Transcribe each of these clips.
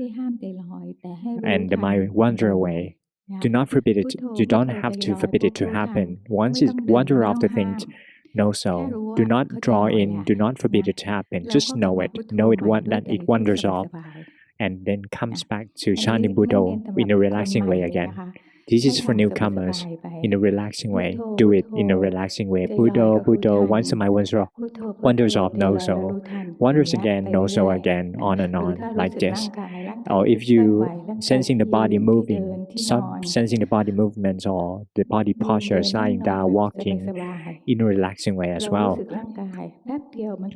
ไม่ได้ห้ามใจลอยแต่ให้รู้ and the ทัน mind ใจ wander ลอย away. Do not forbid it. You don't have to forbid it to happen. Once it wonder of the thing, know so. Do not draw in. Do not forbid it to happen. Just know it. Know it that it wanders off, and then comes back to Shani Buddho in a relaxing way again. This is for newcomers in a relaxing way. Do it in a relaxing way. Buddho, Buddho. Once the mind wanders off, know so. Wanders again, know so again. On and on, like this. Or if you sensing the body moving, sensing the body movements or the body posture, lying down, walking in a relaxing way as well.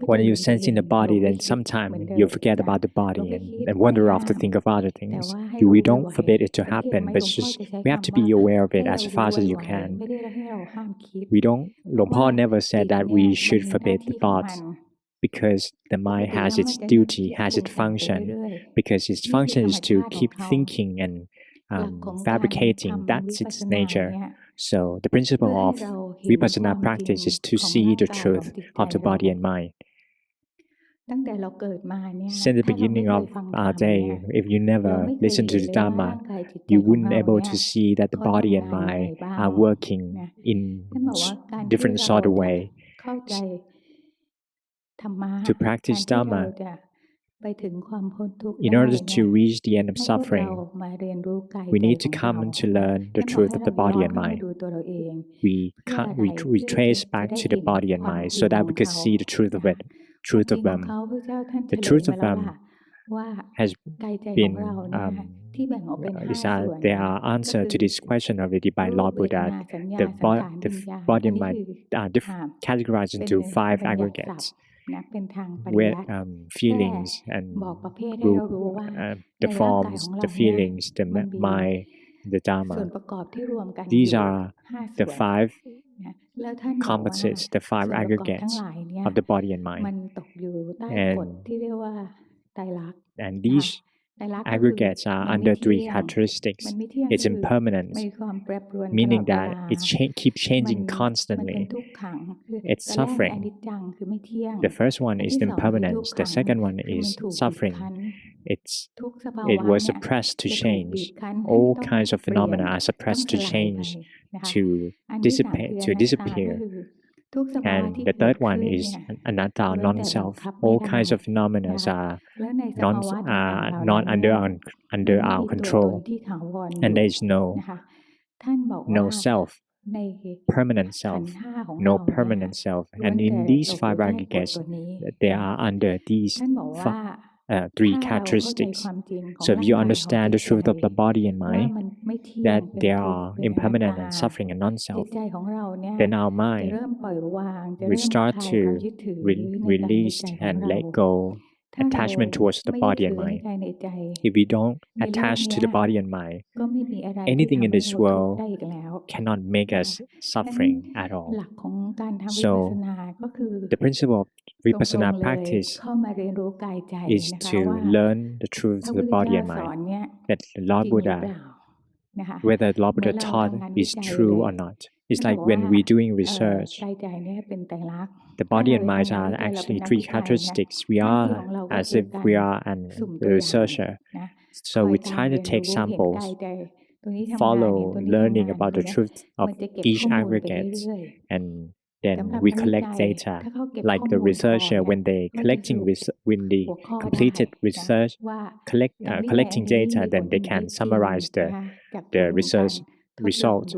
When you're sensing the body, then sometimes you forget about the body and wander off to think of other things. We don't forbid it to happen, but just we have to be aware of it as fast as you can. We don't. Luang Por never said that we should forbid the thoughts, because the mind has its duty, has its function, because its function is to keep thinking and fabricating. That's its nature. So the principle of vipassana practice is to see the truth of the body and mind. Since the beginning of our day, if you never listen to the Dhamma, you wouldn't be able to see that the body and mind are working in different sort of way. To practice Dhamma, in order to reach the end of suffering, we need to come to learn the truth of the body and mind. We trace back to the body and mind so that we can see the truth of it, truth of them. The truth of them has been there are answers to this question already by Lord Buddha. The body and mind are categorized into 5 aggregates, where feelings and group, the forms, the feelings, the mind, the Dhamma. These are the 5 composites, the 5 aggregates of the body and mind. And these aggregates are under 3 characteristics. It's impermanence, meaning that it keeps changing constantly. It's suffering. The first one is impermanence. The second one is suffering. It was suppressed to change. All kinds of phenomena are suppressed to change, to dissipate, to disappear. And the third one is anatta, non-self. All kinds of phenomena are not under our control, and there is no self, permanent self, no permanent self. And in these 5 aggregates, they are under these 3 characteristics. So if you understand the truth of the body and mind, that they are impermanent and suffering and non-self, then our mind will start to release and let go attachment towards the body and mind. If we don't attach to the body and mind, anything in this world cannot make us suffering at all. So the principle of vipassana practice is to learn the truth of the body and mind, that Lord Buddha, whether Lord Buddha taught is true or not. It's like when we're doing research, the body and mind are actually 3 characteristics. We are as if we are a researcher. So we try to take samples, follow learning about the truth of each aggregate, and then we collect data. Like the researcher, when they completed research, collecting data, then they can summarize the research result.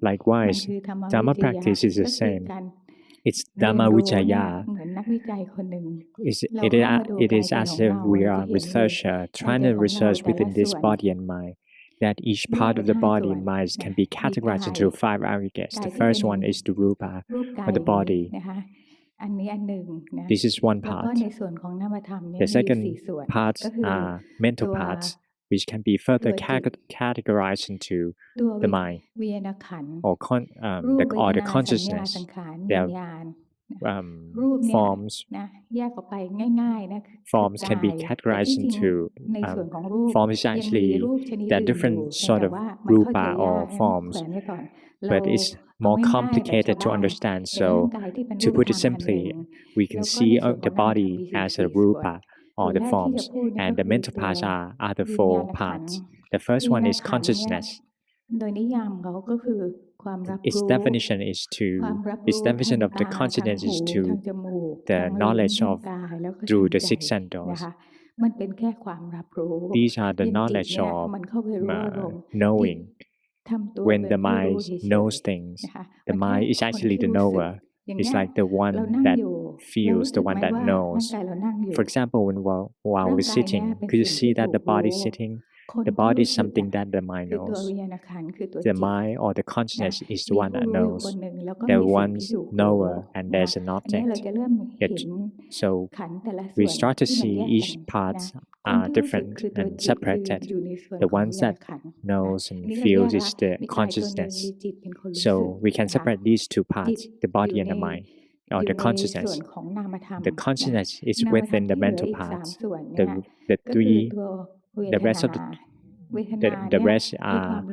Likewise, Dhamma practice is the same. It's Dhamma Vicaya. It is as if we are a researcher trying to research within this body and mind, that each part of the body and mind can be categorized into 5 aggregates. The first one is the rupa, or the body. This is one part. The second parts are mental parts, which can be further categorized into the mind or the consciousness. There are forms. Forms can be categorized into forms. Actually, there are different sort of rupa or forms, but it's more complicated to understand. So, to put it simply, we can see the body as a rupa or the forms, and the mental parts are the 4 parts. The first one is consciousness. โดยนิยามเขาก็คือความรับรู้ Its definition of the consciousness is to the knowledge of through the six senses. มันเป็นแค่ความรับรู้ These are the knowledge of knowing. When the mind knows things, the mind is actually the knower. It's like the one that feels, the one that knows. For example, while we're sitting, could you see that the body is sitting? The body is something that the mind knows. The mind or the consciousness is the one that knows. The one's knower and there's an object. So we start to see each part are different and separated. The ones that knows and feels is the consciousness. So we can separate these two parts, the body and the mind, or the consciousness. The consciousness is within the mental parts. The three, the rest of the rest are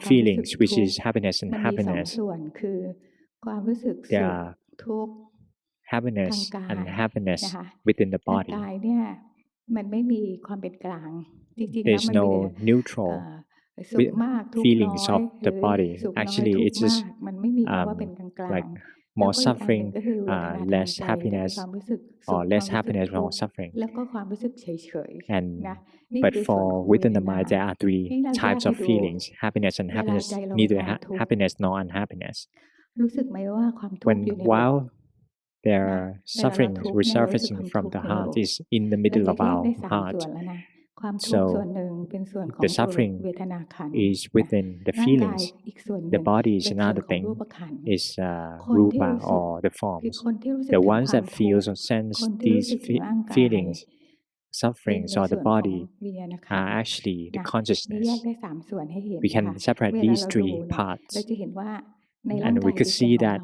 feelings, which is happiness and happiness. There are happiness and happiness within the body. There's no neutral feelings of the body. Actually, it's just like more suffering, less happiness, or less happiness, more suffering. But for within the mind, there are three types of feelings: happiness and happiness, neither happiness nor unhappiness. While there are suffering resurfacing from the heart is in the middle of our heart. So the suffering is within the feelings. The body is another thing, is rupa or the forms. The ones that feels or sense these feelings, sufferings or the body are actually the consciousness. We can separate these three parts, and we could see that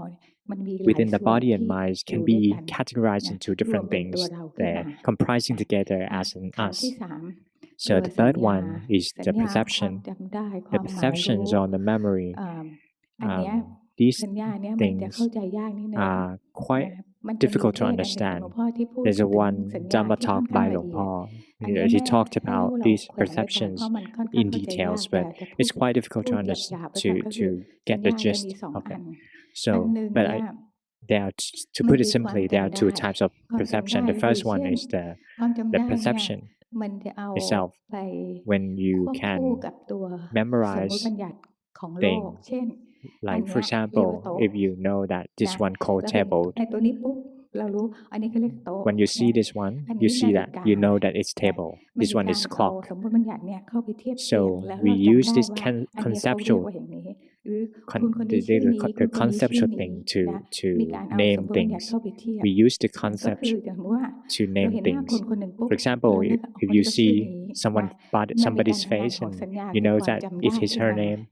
within the body and mind can be categorized into different things. They're comprising together as an us. So the third one is the perception. The perceptions on the memory. These things are quite difficult to understand. There's one Dhamma talk by Luang Por. He talked about these perceptions in details, but it's quite difficult to understand to get the gist of it. So, but to put it simply, there are two types of perception. The first one is the perception itself, when you can memorize things. Like for example, if you know that this one called table, when you see this one, you see that you know that it's table. This one is clock. So we use this conceptual thing to name things. We use the concept to name things. For example, if you see somebody's face and you know that it is her name,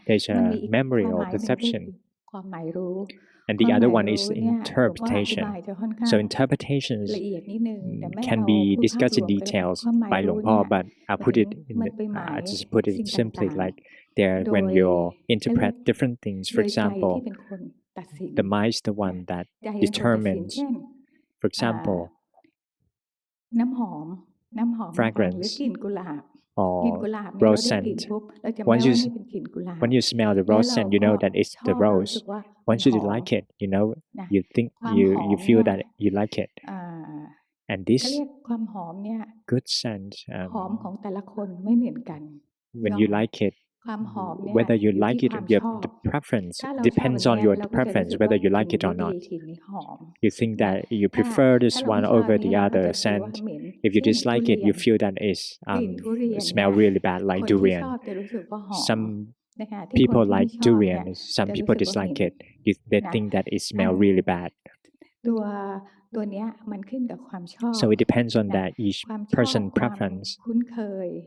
there's a memory or perception. And the other one is interpretation. So interpretations can be discussed in details by Luang Por, but I just put it simply like there when you interpret different things. For example, the mind is the one that determines, for example, fragrance or rose scent. When you smell the rose scent, you know that it's the rose. Once you like it, you know, you think you feel that you like it. And this good scent, when you like it, whether you like it, the preference depends on your preference, whether you like it or not. You think that you prefer this one over the other scent. If you dislike it, you feel that it smell really bad, like durian. Some people like durian, some people dislike it. They think that it smells really bad. So it depends on that each person's preference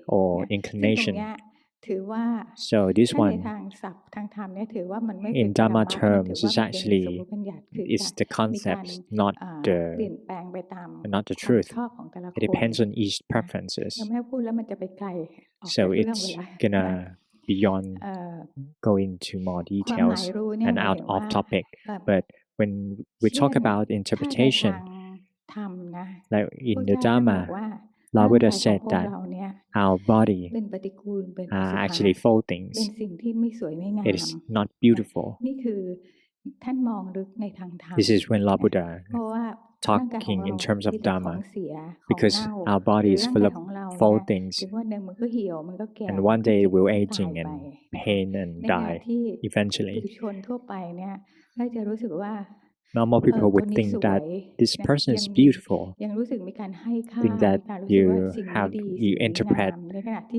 or inclination. So this one, in Dhamma terms, is actually the concept, not the truth. It depends on each preferences. So it's gonna beyond go into more details and out of topic. But when we talk about interpretation, like in the Dhamma, Lord Buddha said that our body are actually false things. It is not beautiful. This is when Lord Buddha talking in terms of Dharma, because our body is full of false things, and one day it will aging and pain and die eventually. Normal people would think that this person is beautiful, think that you interpret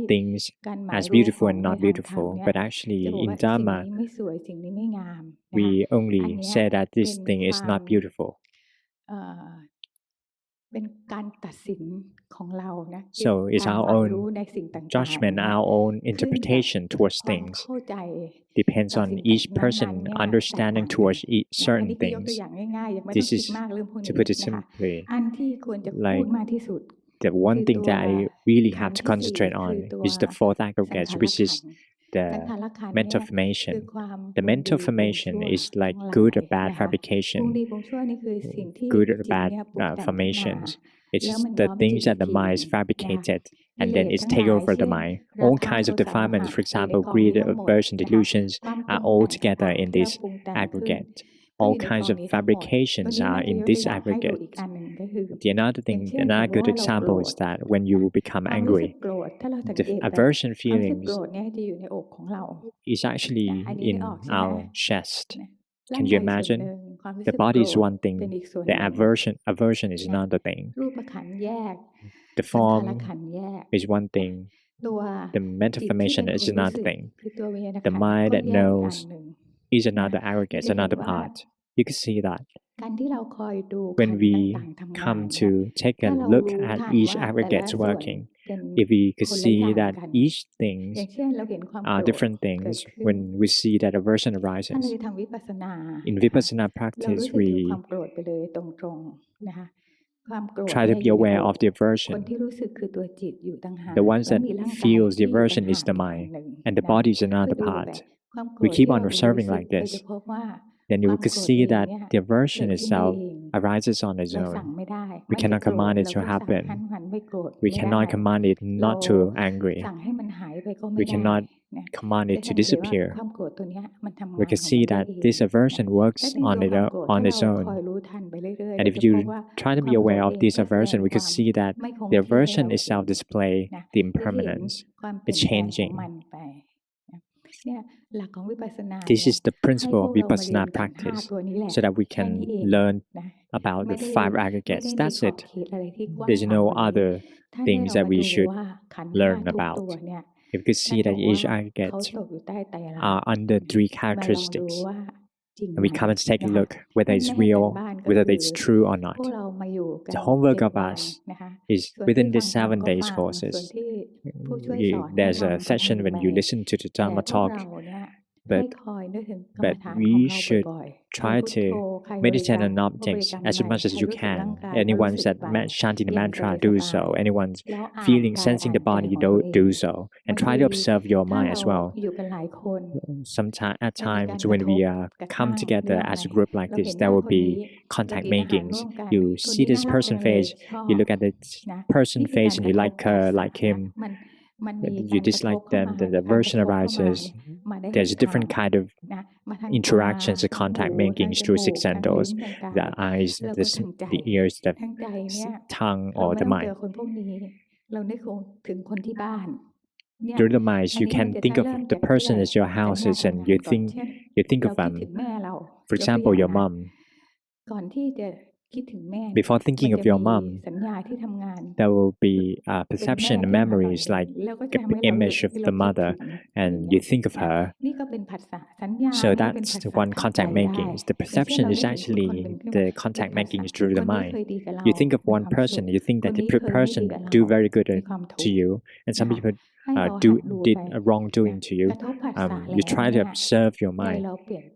things as beautiful and not beautiful, but actually in Dharma, we only say that this thing is not beautiful. So it's our own judgment, our own interpretation towards things. Depends on each person understanding towards certain things. This is, to put it simply, like the one thing that I really have to concentrate on is the fourth aggregate, which is the mental formation. The mental formation is like good or bad fabrication, good or bad formations. It's the things that the mind is fabricated, and then it's take over the mind. All kinds of defilements, for example, greed, aversion, delusions, are all together in this aggregate. All kinds of fabrications are in this aggregate. Another good example is that when you become angry, the aversion feelings is actually in our chest. Can you imagine? The body is one thing, the aversion is another thing. The form is one thing, the mental formation is another thing. The mind that knows is another aggregate, another part. You can see that. When we come to take a look at each aggregate working, if we could see that each things are different things, when we see that aversion arises, in vipassana practice we try to be aware of the aversion. The ones that feels the aversion is the mind, and the body is another part. We keep on observing like this. Then you could see that the aversion itself arises on its own. We cannot command it to happen. We cannot command it not to angry. We cannot command it to disappear. We can see that this aversion works on its own. And if you try to be aware of this aversion, we could see that the aversion itself displays the impermanence. It's changing. This is the principle of vipassana practice, so that we can learn about the five aggregates. That's it. There's no other things that we should learn about. If we could see that each aggregate are under three characteristics, and we come and take a look whether it's real, whether it's true or not. The homework of us is within the 7 days courses. There's a session when you listen to the Dharma talk, but we should try to meditate on objects as much as you can. Anyone that chanting the mantra, do so. Anyone feeling, sensing the body, do so. And try to observe your mind as well. Sometimes, at times, when we come together as a group like this, there will be contact makings. You see this person's face, you look at this person's face, and you like her, like him. You dislike them, then the aversion arises. There's a different kind of interactions, the contact making through six senses, the eyes, the ears, the tongue, or the mind. Through the mind, you can think of the person as your houses, and you think of them. For example, your mom. Before thinking of your mom, there will be perception and memories like the image of the mother, and you think of her. So that's the one contact making. The perception is actually the contact making through the mind. You think of one person, you think that the person do very good to you, and some people did a wrongdoing to you. You try to observe your mind.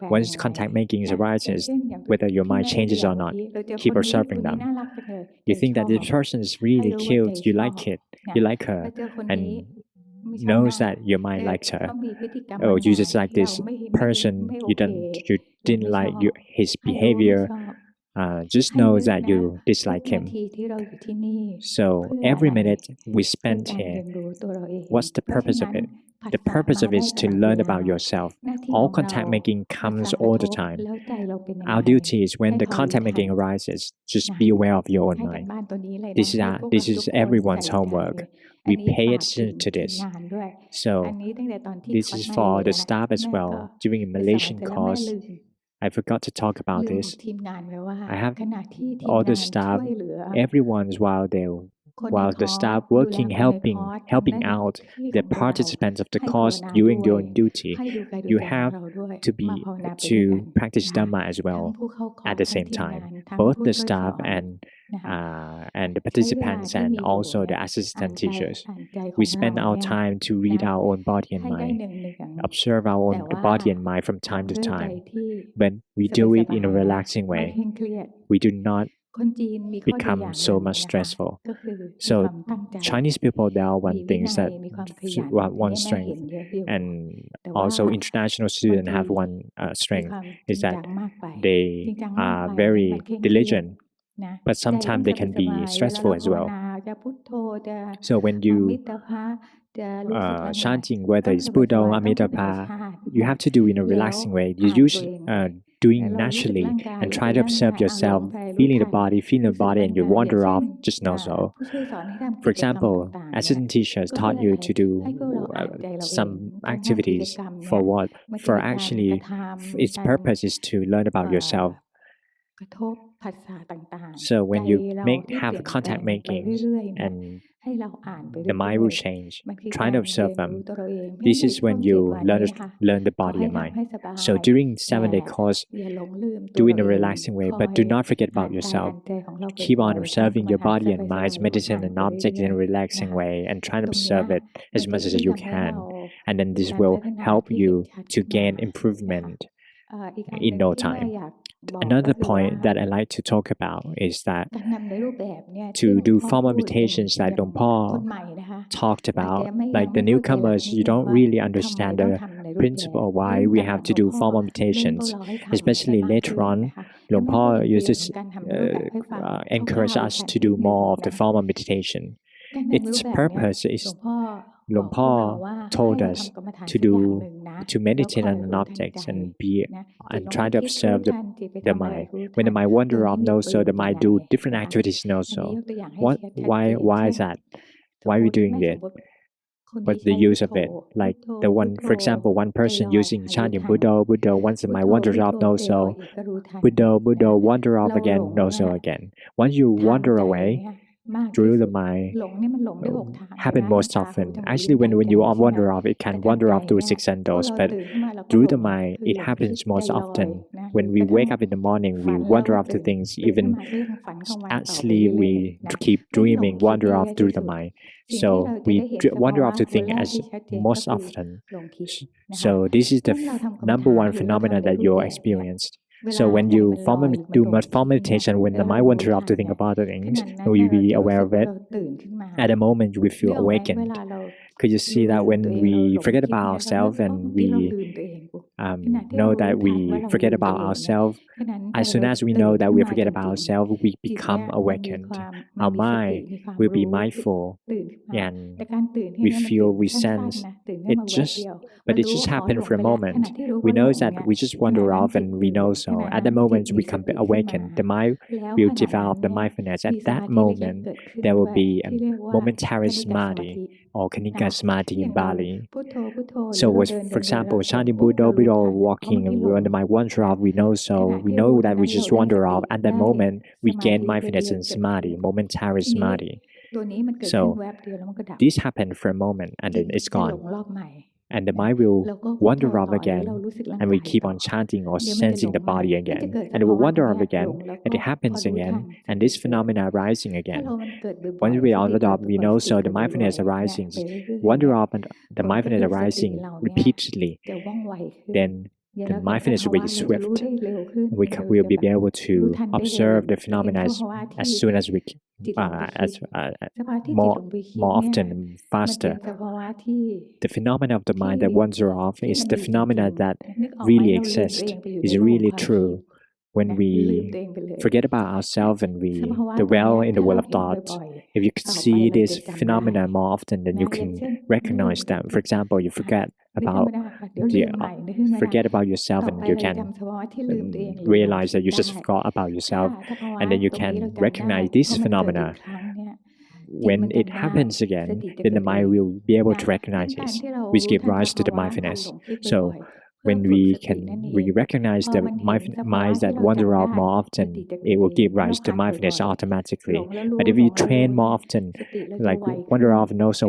Once contact making arises, whether your mind changes or not, keep observing them. You think that this person is really cute, you like it, you like her, and knows that your mind likes her. Oh, you just like this person, you didn't like his behavior, just know that you dislike him. So every minute we spend here, what's the purpose of it? The purpose of it is to learn about yourself. All contact making comes all the time. Our duty is when the contact making arises, just be aware of your own mind. This is everyone's homework. We pay attention to this. So this is for the staff as well. During a Malaysian course, I forgot to talk about this. I have all the staff, everyone's while the staff working, helping out the participants of the course doing their own duty, you have to practice Dhamma as well at the same time. Both the staff and the participants and also the assistant teachers. We spend our time to read our own body and mind, observe our own body and mind from time to time. But we do it in a relaxing way. We do not become so much stressful. So Chinese people, there are one thing that one strength, and also international students have one strength, is that they are very diligent, but sometimes they can be stressful as well. So when you chanting, whether it's Buddha or Amitabha, you have to do in a relaxing way. You usually doing naturally and try to observe yourself, feeling the body, and you wander off, just know so. For example, assistant teachers taught you to do some activities for what? For actually, its purpose is to learn about yourself. So when you have contact making and the mind will change, try to observe them. This is when you learn the body and mind. So during 7-day course, do it in a relaxing way, but do not forget about yourself. Keep on observing your body and mind, meditate on an object in a relaxing way, and try to observe it as much as you can. And then this will help you to gain improvement in no time. Another point that I like to talk about is that to do formal meditations that Dong Po talked about, like the newcomers, you don't really understand the principle why we have to do formal meditations, especially later on. Dong Po uses encourage us to do more of the formal meditation. Its purpose is Luang Po told us to meditate on an object and try to observe the mind. When the mind wander off, so the mind do different activities also. Why is that? Why are we doing it? What's the use of it? Like for example, one person using chanting Buddha, once the mind wanders off, so Buddha, wander off again, so again. Once you wander away, through the mind happen most often. Actually, when you wander off, it can wander off through 6 senses, but through the mind, it happens most often. When we wake up in the morning, we wander off to things. Even at sleep, we keep dreaming, wander off through the mind. So we wander off to things as most often. So this is the number one phenomenon that you'll experience. So when you do formal meditation, when the mind wanders off to think about other things, will you be aware of it? At the moment, you will feel awakened. Could you see that when we forget about ourselves and we know that we forget about ourselves, as soon as we know that we forget about ourselves, we become awakened. Our mind will be mindful and we sense it but it just happened for a moment. We know that we just wander off and we know so. At the moment we come awakened, the mind will develop the mindfulness. At that moment, there will be a momentary samadhi or kanika samadhi in Bali. So, for example, chanting Buddha, walking, and when the mind wanders off, we know so. We know that we just wander off. At that moment, we gain mindfulness and samadhi, momentary samadhi. So, this happened for a moment and then it's gone. And the mind will wander off again, and we keep on chanting or sensing the body again, and it will wander off again, and it happens again, and this phenomena arising again. Once we are off, we know so the mindfulness arising, wander off, and the mindfulness arising repeatedly, then the mindfulness will be swift. We will be able to observe the phenomena as soon as we more often and faster. The phenomena of the mind that wanders off is the phenomena that really exists, is really true. when we forget about ourselves and we dwell in the world of thought, if you could see this phenomena more often, then you can recognize them. For example, you forget about yourself, and you can realize that you just forgot about yourself, and then you can recognize this phenomena. When it happens again, then the mind will be able to recognize this, which gives rise to the mindfulness. So when we recognize the minds that wander off more often, it will give rise to mindfulness automatically. But if you train more often, like wander off and also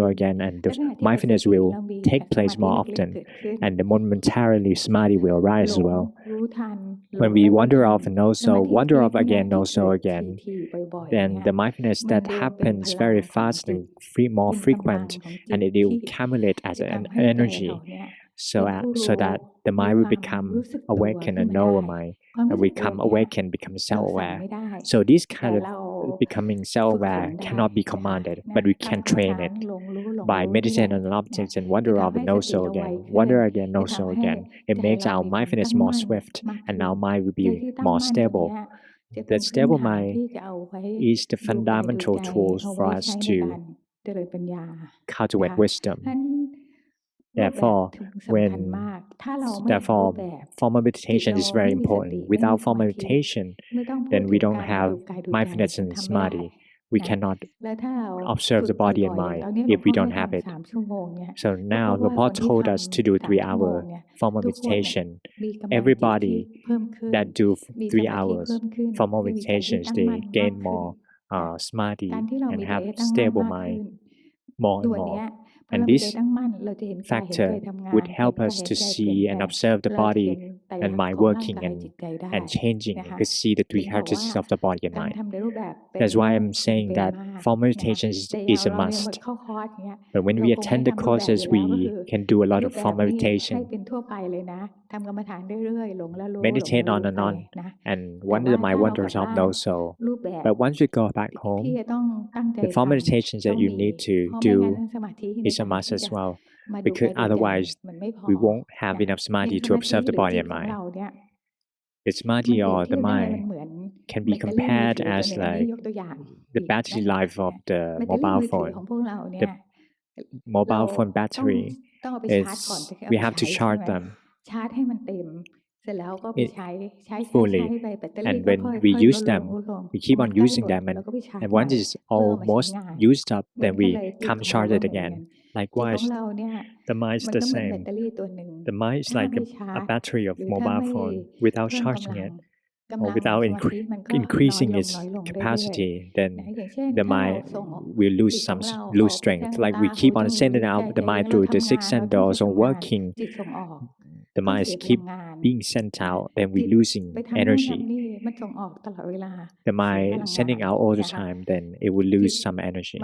again, and the mindfulness will take place more often, and the momentarily samadhi will arise as well. When we wander off and also wander off again, then the mindfulness that happens very fast and more frequent, and it will accumulate as an energy, so that the mind will become awakened and know a mind, and become awakened, become self-aware. So this kind of becoming self-aware cannot be commanded, but we can train it by meditating on objects and wander off and also again, wander again, also again. It makes our mindfulness more swift, and our mind will be more stable. The stable mind is the fundamental tools for us to cultivate wisdom. Therefore, formal meditation is very important. Without formal meditation, then we don't have mindfulness and samadhi. We cannot observe the body and mind if we don't have it. So now the Lord told us to do 3 hour formal meditation. Everybody that do 3 hours formal meditations, they gain more samadhi and have stable mind more and more. And this factor would help us to see and observe the body and mind working and changing, and to see the 3 characteristics of the body and mind. That's why I'm saying that formal meditation is a must. But when we attend the courses, we can do a lot of formal meditation. Meditate on and on, and when the mind wanders off, no so. But once you go back home, the formal meditations that you need to do is a must as well, because otherwise we won't have enough samadhi to observe the body and mind. The samadhi or the mind can be compared as like the battery life of the mobile phone. The mobile phone battery is, we have to charge them fully, and when we use them, we keep on using them, and once it's almost used up, then we come charge it again. Likewise, the mind is the same. The mind is like a battery of mobile phone. Without charging it, or without increasing its capacity, then the mind will lose strength. Like we keep on sending out the mind through the 6 sense doors or working, the mind keep being sent out, then we're losing energy. The mind sending out all the time, then it will lose some energy.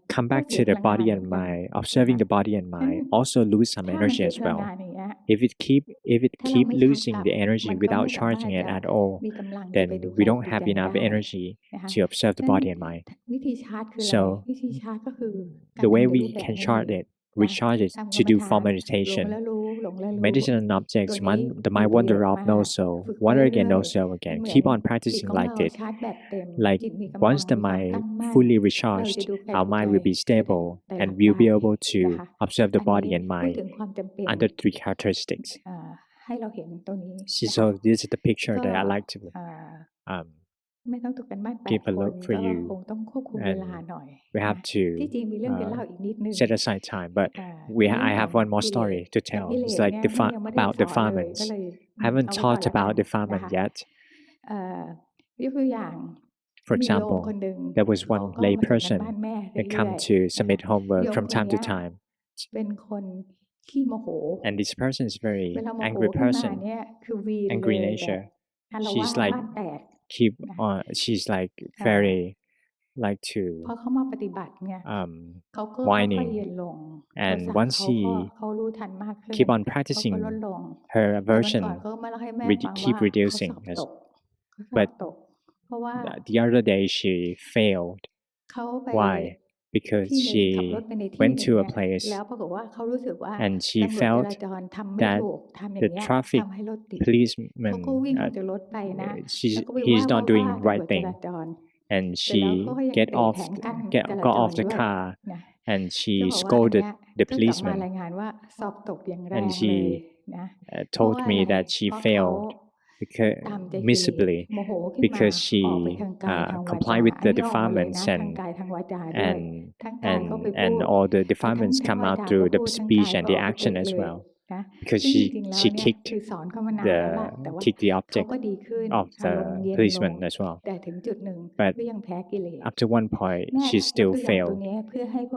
Come back to the body and mind, observing the body and mind, also lose some energy as well. If it keep losing the energy without charging it at all, then we don't have enough energy to observe the body and mind. So the way we can recharge it to do formal meditation. Meditation on objects, the mind wander off, no so, wander again, no so again. Keep on practicing like it. Like once the mind fully recharged, our mind will be stable, and we'll be able to observe the body and mind under 3 characteristics. So this is the picture that I like to give a look for you, and we have to set aside time. But I have one more story to tell. It's like about defilements. I haven't talked about defilement yet. For example, there was one lay person that come to submit homework from time to time, and this person is very angry person, angry nature. She's like she's like very like to whining, and once she keep on practicing, her aversion keep reducing. But the other day she failed. Why? because she went to a place and she felt that the traffic policeman he's not doing right thing, and she got off the car and she scolded the policeman, and she told me that she failed because miserably because she complied with the defilements, and all the defilements come out through the speech and the action as well, because she kicked the object of the policeman as well. But after one point, she still failed.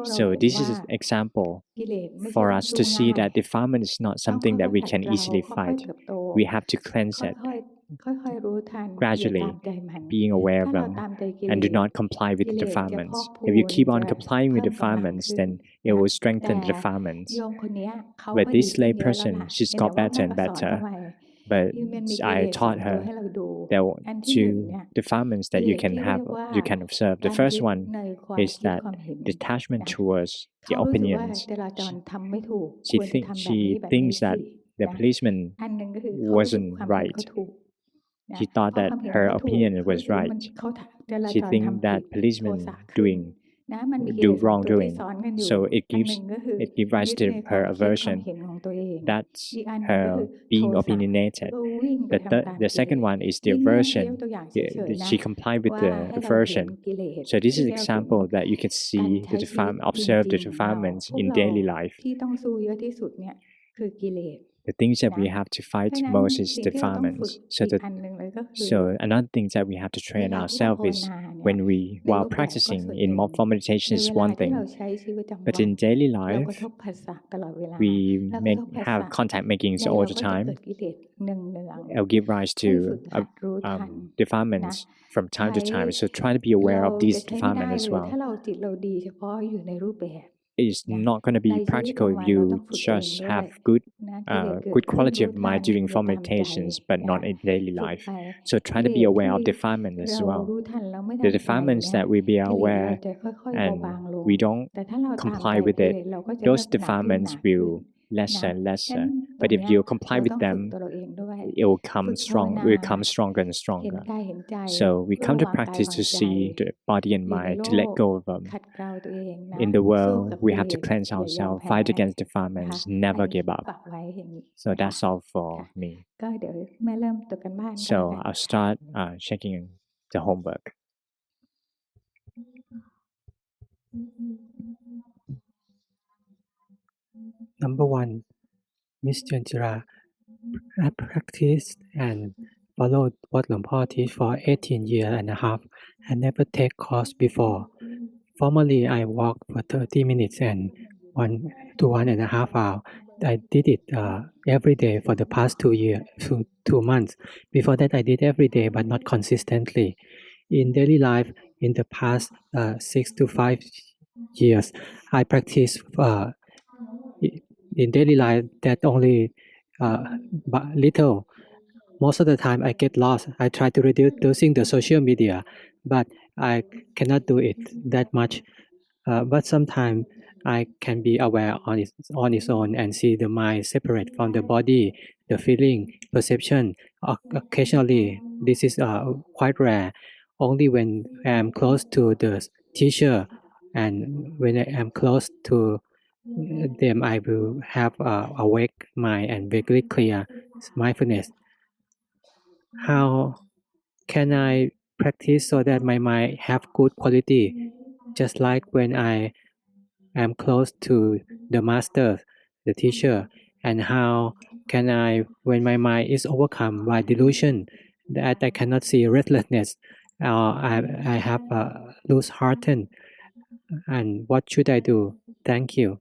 So this is an example for us to see that defilement is not something that we can easily fight. We have to cleanse it gradually, being aware of them, and do not comply with the defilements. If you keep on complying with defilements, then it will strengthen the defilements. But this lay person, she's got better and better. But I taught her there are two defilements that you can observe. The first one is that detachment towards the opinions. She thinks that the policeman wasn't right. She thought that her opinion was right. She thinks that policemen do wrongdoing, so it gives rise to her aversion. That's her being opinionated. The second one is the aversion. She complied with the aversion. So this is an example that you can see observe the defilements in daily life. The things that we have to fight most is defilements. So another thing that we have to train ourselves is while practicing in form meditation is one thing, but in daily life we have contact makings all the time. It'll give rise to defilements from time to time. So try to be aware of these defilements as well. It's not going to be practical if you just have good quality of mind during form meditations, but not in daily life. So try to be aware of defilements as well. The defilements that we be aware and we don't comply with it, those defilements will lesser and lesser. But if you comply with them, it will come stronger and stronger. So we come to practice to see the body and mind, to let go of them. In the world, we have to cleanse ourselves, fight against defilements, never give up. So that's all for me. So I'll start checking the homework. Number 1, Miss Chanchira, I practiced and followed what Luang Por teach for 18 years and a half and never take course before. Formerly, I walked for 30 minutes and 1 to 1.5 hours. I did it every day for the past 2 months. Before that, I did every day, but not consistently. In daily life, in the past 6 to 5 years, I practice in daily life that only little. Most of the time I get lost. I try to reducing the social media, but I cannot do it that much. But sometimes I can be aware on its own and see the mind separate from the body, the feeling, perception. Occasionally, this is quite rare. Only when I am close to the teacher and when I am close to them, I will have awake mind and very clear mindfulness. How can I practice so that my mind have good quality, just like when I am close to the master, the teacher, and how can I, when my mind is overcome by delusion, that I cannot see restlessness, I have lose heart, and what should I do? Thank you.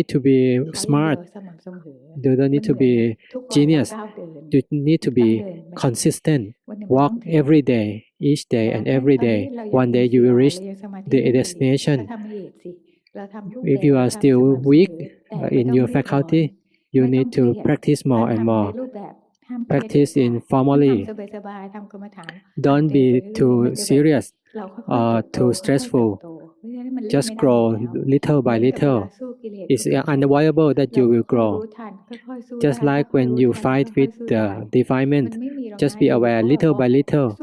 need to be smart. You don't need to be genius. You need to be consistent. Walk every day, each day and every day. One day you will reach the destination. If you are still weak in your faculty, you need to practice more and more. Practice informally. Don't be too serious or too stressful. Just grow little by little. It's unavoidable that you will grow. Just like when you fight with the defilement, just be aware little by little.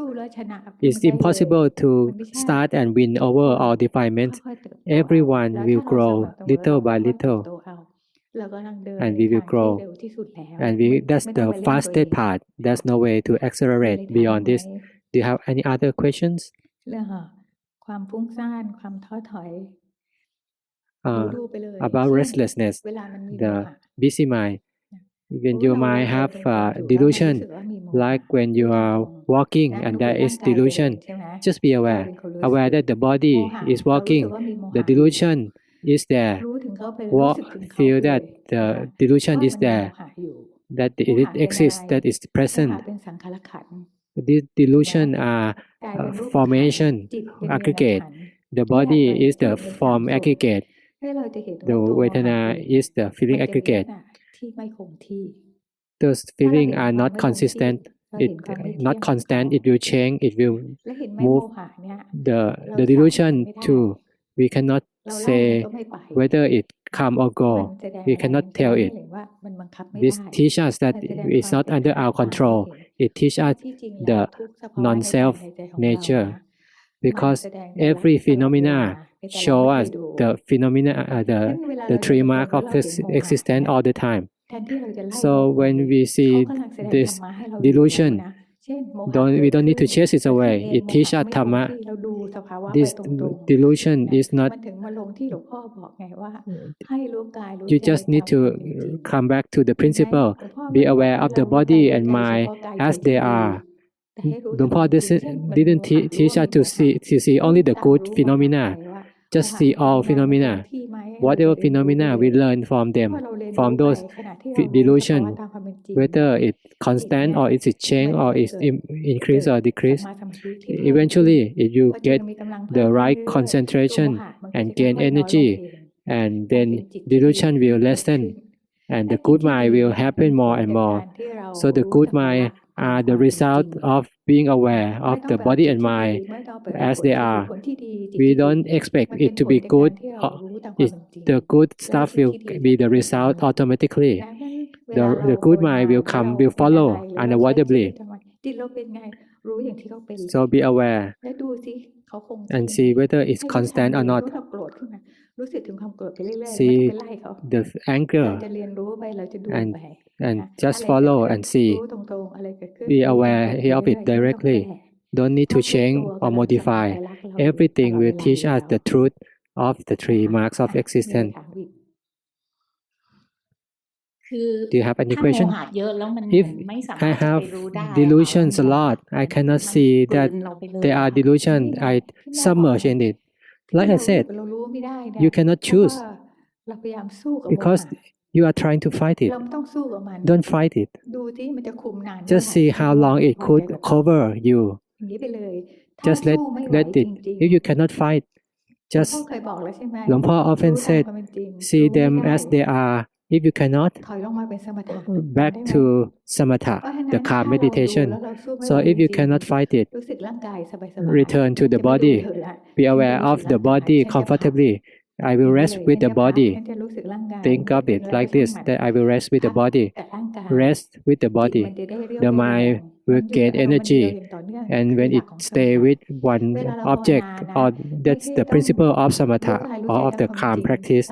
It's impossible to start and win over all defilement. Everyone will grow little by little. and we will grow. And that's the fastest part. There's no way to accelerate beyond this. Do you have any other questions? About restlessness, the busy mind. When your mind have delusion, like when you are walking and there is delusion, just be aware that the body is walking, the delusion is there. Feel that the delusion is there, that it exists, that is present. These delusion are formation, aggregate. The body is the form aggregate. The Vedana is the feeling aggregate. Those feelings are not consistent. Not constant. It will change. It will move. The delusion too. We cannot say whether it come or go. We cannot tell it. This teaches us that it's not under our control. It teaches us the non-self nature, because every phenomena show us the phenomena, the three marks of existence all the time. So when we see this delusion, we don't need to chase it away. It teaches us Dhamma. This delusion is not. You just need to come back to the principle. Be aware of the body and mind as they are. Lumpur didn't teach us to see only the good phenomena. Just see all phenomena. Whatever phenomena we learn from them, from those delusion, whether it's constant or it's change or it's increase or decrease. Eventually, if you get the right concentration and gain energy, and then delusion will lessen, and the good mind will happen more and more. So the good mind are the result of being aware of the body and mind as they are. We don't expect it to be good. The good stuff will be the result automatically. The good mind will follow unavoidably. So be aware and see whether it's constant or not. See the anger and just follow and see. Be aware of it directly. Don't need to change or modify. Everything will teach us the truth of the three marks of existence. Do you have any question? If I have delusions a lot, I cannot see that there are delusions. I submerge in it. Like I said, you cannot choose because you are trying to fight it. Don't fight it. Just see how long it could cover you. Just let it. If you cannot fight, just Lumpur often said, see them as they are. If you cannot, back to samatha, the calm meditation. So if you cannot fight it, return to the body. Be aware of the body comfortably. I will rest with the body. Think of it like this, that I will rest with the body. Rest with the body. The mind will gain energy. And when it stays with one object, or that's the principle of samatha, or of the calm practice.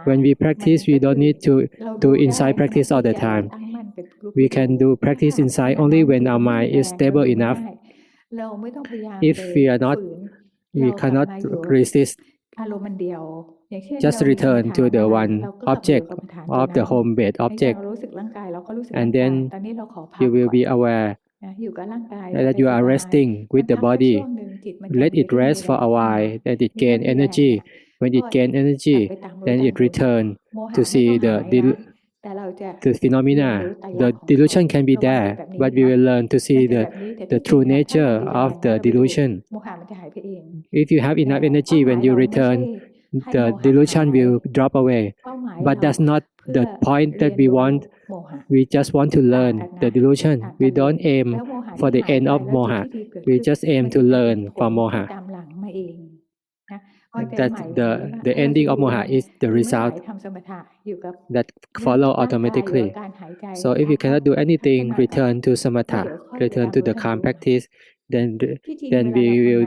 When we practice, we don't need to do inside practice all the time. We can do practice inside only when our mind is stable enough. If we are not, we cannot resist. Just return to the one object of the home-based object, and then you will be aware that you are resting with the body. Let it rest for a while, then it gain energy. When it gain energy, then it return to see the phenomena. The delusion can be there, but we will learn to see the true nature of the delusion. If you have enough energy, when you return, the delusion will drop away. But that's not the point that we want. We just want to learn the delusion. We don't aim for the end of moha. We just aim to learn from moha. That the ending of moha is the result that follow automatically. So if you cannot do anything, return to samatha, return to the calm practice. Then we will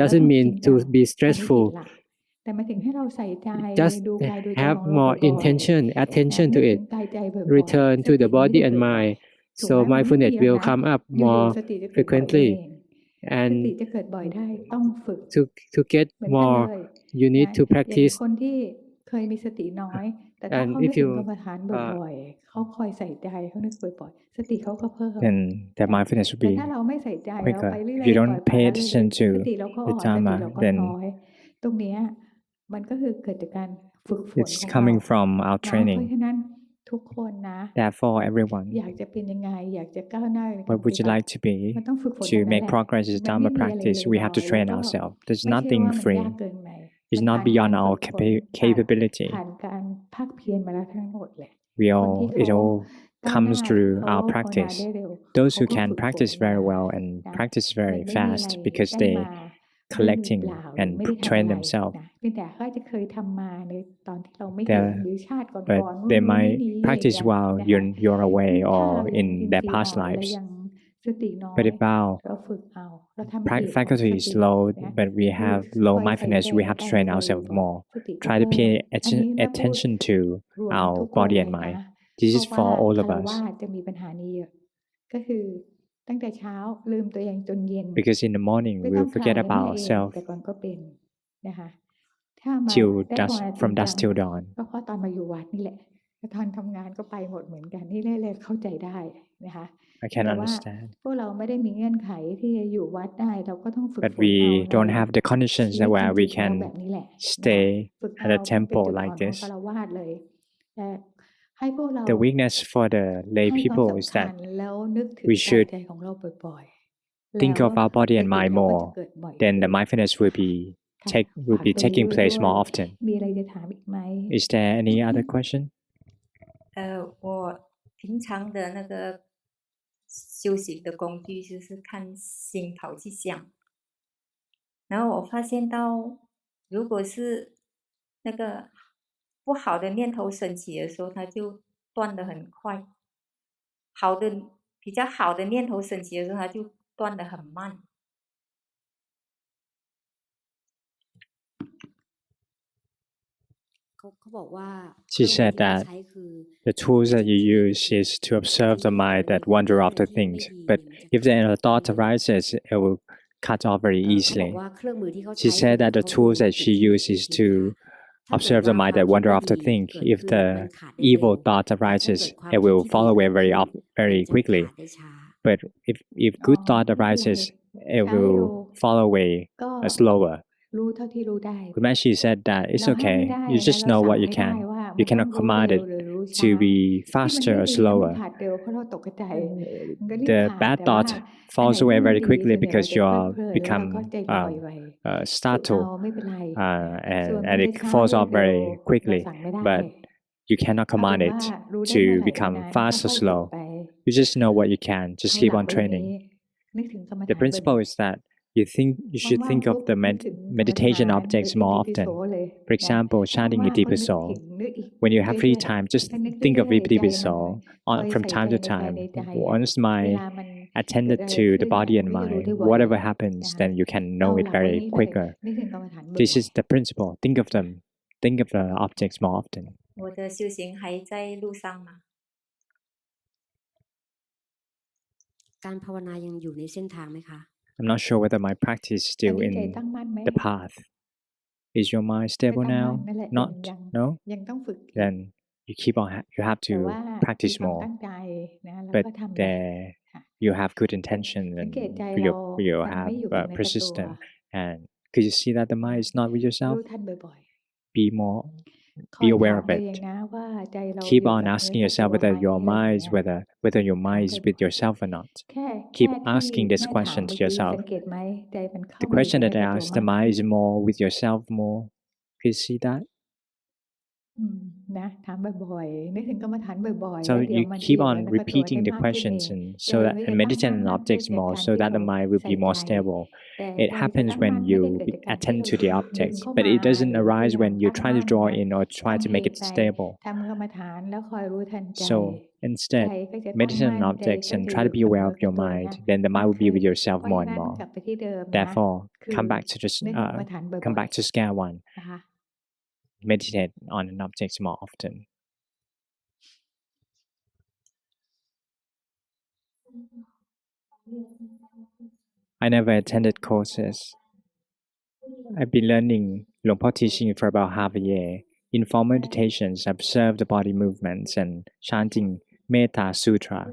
doesn't mean to be stressful. แต่หมายถึงให้เราใส่ใจ Just ดูกายดูใจ have ของเรา more บ่อยๆ intention, นะ attention นึ to กถึ it. งกายใจบ่อยๆ Return ส to ติ the ไม่ body ได้ and บ่อย mind. ๆถูก So ไหมมันไม่ mindfulness เดียว will นะ come up อยู่ more ๆสติจะเกิดบ่อยเอ frequently. ง สติ And จะเกิดบ่อยได้ต้องฝึก to get เหมือนกัน more, เลย you นะ need to อย่าง practice. คนที่เคยมีสติน้อย แต่ถ้า And เขานึ if กถึง you กรรมฐานบ่อยๆ เขาคอยใส่ใจเขานึกบ่อยๆ สติเขาก็เพิ่ม then the นะ mindfulness will แต่ be ถ้าเราไม่ใส่ใจเราไป quicker. เรื่ If อย you ๆ ปล่ don't อยปละ pay ละเลย attention to สติเราก็ the อ่อน สติ Dharma, เราก็ then น้อย ตรงเนี้ยมันก็คือเกิดจากการฝึกฝน it's ของเรา coming from our นะเพราะ training. ฉะนั้น ทุกคนนะ Therefore, everyone, อยากจะเป็นยังไงอยากจะก้าวหน้าในการ what ป would ฏิ you บัติ like to be? มันต้องฝึกฝน To ทั้งนั้น make แหละ progress is มัน Dharma ไม่มีอะไร practice. ล We อย have to ๆ แล้ว train ก็ ourselves. There's ไม่ใช่ nothing ว่ามันยาก free. เกินไป It's มัน not ผ่าน beyond การ our ฝึกฝน capability. ผ่านการภาคเพียรมาแล้วทั้งหมดแหละ We คน all ที่ it เขา all ก้าวหน้า comes through เขา our ภาวนา practice. ได้เร็ว Those เขา who ก็ can ฝึกฝน practice มา very well and นะ practice มัน very ไม่มีอะไร fast because ได้ they มาด้วยมือ collecting เปล่าหรือ and ไม่ได้ทำ train อะไร themselves. นะเพียงแต่เขาจะเคยทำมาในตอนที่เราไม่เห็น There, หรือชาติก่ but อนๆนู่น they นู่นนี่ might นี้ practice อย่างเงี้ย while นะคะ you're away ถ้า or เรายัง in อิน their ทรีย์ past อ่อนเรา lives. ยังสติน้อ But ย if our เราฝึกเอาเราทำเหตุของส faculty is ติ low, นะ but we ดู have ค low อยใส่ mindfulness, ใจ we กับ have to การ train หายใจ ourselves บ่อย more. ๆสติก็ Try to เพิ่ม pay อันนี้แม่พูด attention to รวม our ทุกคน body เล and ยนะ mind. This เพ is ราะว่า for all ฆ of ราวา us. สจะมีปัญหานี้เยอะก็คือตั้งแต่เช้าลืมตัวเองจนเย็น Because in the morning ไม่ต้อ we'll งคลาย forget ให้แม่ about เอง ourselves แต่ก่อนก็เป็นนะคะถ้ามา till ได้ภาว dusk นาจริ from งจั dusk ง till dawn. ก็เพราะตอนมาอยู่วัดนี่แหละแต่ตอนทำงานก็ไปหมดเหมือนกันนี่เลยเข้าใจได้นะคะ I can แต่ว่า understand. พวกเราไม่ได้มีเงื่อนไขที่จะอยู่วัดได้เราก็ต้องฝึก But ฝนเอา we ใน don't have the conditions ชี that วิต where จ we ริงๆแล้ว can แบบนี้แหละนะคะ stay ฝึก at เอา a มันเป็น temple จุดอ่อน like ของ this. ฆราวาสเลยแต่ให้พวกเรา The weakness for the lay ให้ความ people is สำคั that ญแล้วนึกถึง we กาย should ใจของเราบ่อยๆ think แล้ว of our body ส and ติ mind เราก็จะ more. เกิดบ่อย Then ขึ้ the น mindfulness will be ค่ะ take will ฝาก be ตรงนี้ taking ไว้ place ด้วย more often. มีอะไรจะถามอีกไหม Is there any other question? 我平常的那个修行的工具就是看心跑去想，然后我发现到，如果是那个不好的念头升起的时候，它就断得很快；比较好的念头升起的时候，它就断得很慢。She said that the tools that you use is to observe the mind that wander after things. But if then a thought arises, it will cut off very easily. She said that the tools that she uses to observe the mind that wander after things. If the evil thought arises, it will fall away very quickly. But if good thought arises, it will fall away ก็ slower. รู้เท่าที่รู้ได้ Khun Mae, she said that it's เราห้ามไม่ okay. ได้ You นะ just เรา know สั่ง what you ไม่ได้ can. ว่า You มันต้อง cannot รู้ command เร็ it วหรือรู้ to ช้า be ที่มัน faster ไม่ or ดีนะมัน slower. ขาดเร็วเพราะเราตกใจมันก็รีบ The ขาด bad แต่ว่า thought อันไหน falls ที่ away มัน very ดี quickly ส่วนใหญ่เรา because จะ you เพลิ are ดเพลินแล้วเรา become ก็ใจลอยไปฝึกเอา startled ไม่เป็นไร and ส่วน and มัน it จะช้า falls หรือ off เร็ว very เรา quickly. สั่งไม่ได้ But you cannot เอาเป็น command ว่า it รู้ได้ to เมื่อไหร่เมื่อ become นั้น fast ค่ or อยๆฝึก slow. ไป You just know what you can. Just ให้ keep หลั on งวันนี้ training. นึกถึงกรรม The ฐานบ่อย principle is that you should ๆ think ว่าง of ๆปุ๊บ the นึกถึงกรรม meditation ฐานหรือ objects อิ more ติปิโส often. เลย For นะ example, chanting ว่างๆก็นึก Itipiso. ถึงนึกอีก When you have free เรื่อย time, ๆ just ให้นึก think of เรื่อยๆใจมัน Itipiso คอย from ใส่ time ใจ to ในกาย time. ในใจ Once เว my ลามันเกิด attended อะไร to ขึ้ the น body เนี่ย and มันก็จะรู้ mind, ได้ไว whatever นะ happens, คะ then you can เอา know ห it ลังวัน very นี้เลย quicker. นึกถึงกรรมฐานบ่ This อย is the principle. Think of them. Think of the objects more often. 我的修行还在路上嘛。การภาวนายังอยู่ในเส้นทางไหมคะ I'm not sure whether my practice is ๆตอน still นี้ใจ in ตั้งมั่นไหม the path. Is your mind ใจ stable ตั้งมั่น now? นั่นแหละ Not? ยัง No? ยังต้องฝึกอีก Then you keep on. You have แต่ to ว่ามี practice ความ more. ตั้งใจนะแล้ว But ก็ทำไป there, ค่ะ you have good intention สัง and เกตใจเรา you มัน have ไม่อยู่กับเนื้อกับตัว persistent. And could you see that the mind is not with yourself? รู้ทันบ่อย Be more. ๆคอ Be ยถา aware ม of ตัวเอง it. นะว่าใจเราอยู่ Keep กับ on เนื้อ asking กับ yourself ตัวไห whether ม your อะไร mind อย่าง is เงี้ย whether your ถาม mind is บ่ with อย yourself or not. ๆแค่ Keep ที่ asking this แม่ถาม question เมื่ to อกี้ yourself. สังเกตไหมใจมันเข้า The มาอยู่ question กับ that เนื้ I อกับตัว asked, มา the ก mind ขึ้น is more with yourself more. Can you see that? นะถามบ่อยๆนึกถึงกรรมฐานบ่อยๆ So แล้วเดี๋ยว you มันจะ keep อยู่กับ on เนื้อกับตัว repeating ได้ the มากขึ้นเอ questions ง and ใจ so that มัน and จะตั้ง meditate มั่น on มากขึ้น objects จาก more การ so ที่ that เรา the mind will ใส่ be ใจ more stable. แต่ It ใจจะ happens ตั้งมั่ when นไม่ you ได้เกิดจากการที่ attend เรา to the ดึง objects, เข้า but มา it ห doesn't รือพ arise ยายาม when you ตั้ง try to มั่น draw นะ in or try ทำ to เห make ตุ it ไป stable. ทำกรรมฐานแล้วคอยรู้ทันใจ So ใจ instead, ก็จะตั้ง meditate มั่ on นใจ objects ก็ and จะ try อ to ยู่ be กับ aware เนื้อ of กับ your ตัว mind. นะ Then the มาก mind will ขึ้ be น with yourself เพราะ more ฉะ and นั้น more. กลับไปที่เดิมนะ Therefore, คือ come back to just นึกถึงกรรมฐานบ่ come อย back to square one. ๆนะคะ Meditate on an object more often. I never attended courses. I've been learning Luang Por teaching for about half a year. In formal meditations, I observe the body movements and chanting Metta Sutra.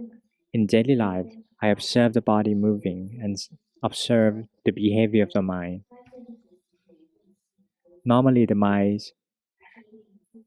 In daily life, I observe the body moving and observe the behavior of the mind. Normally, the mind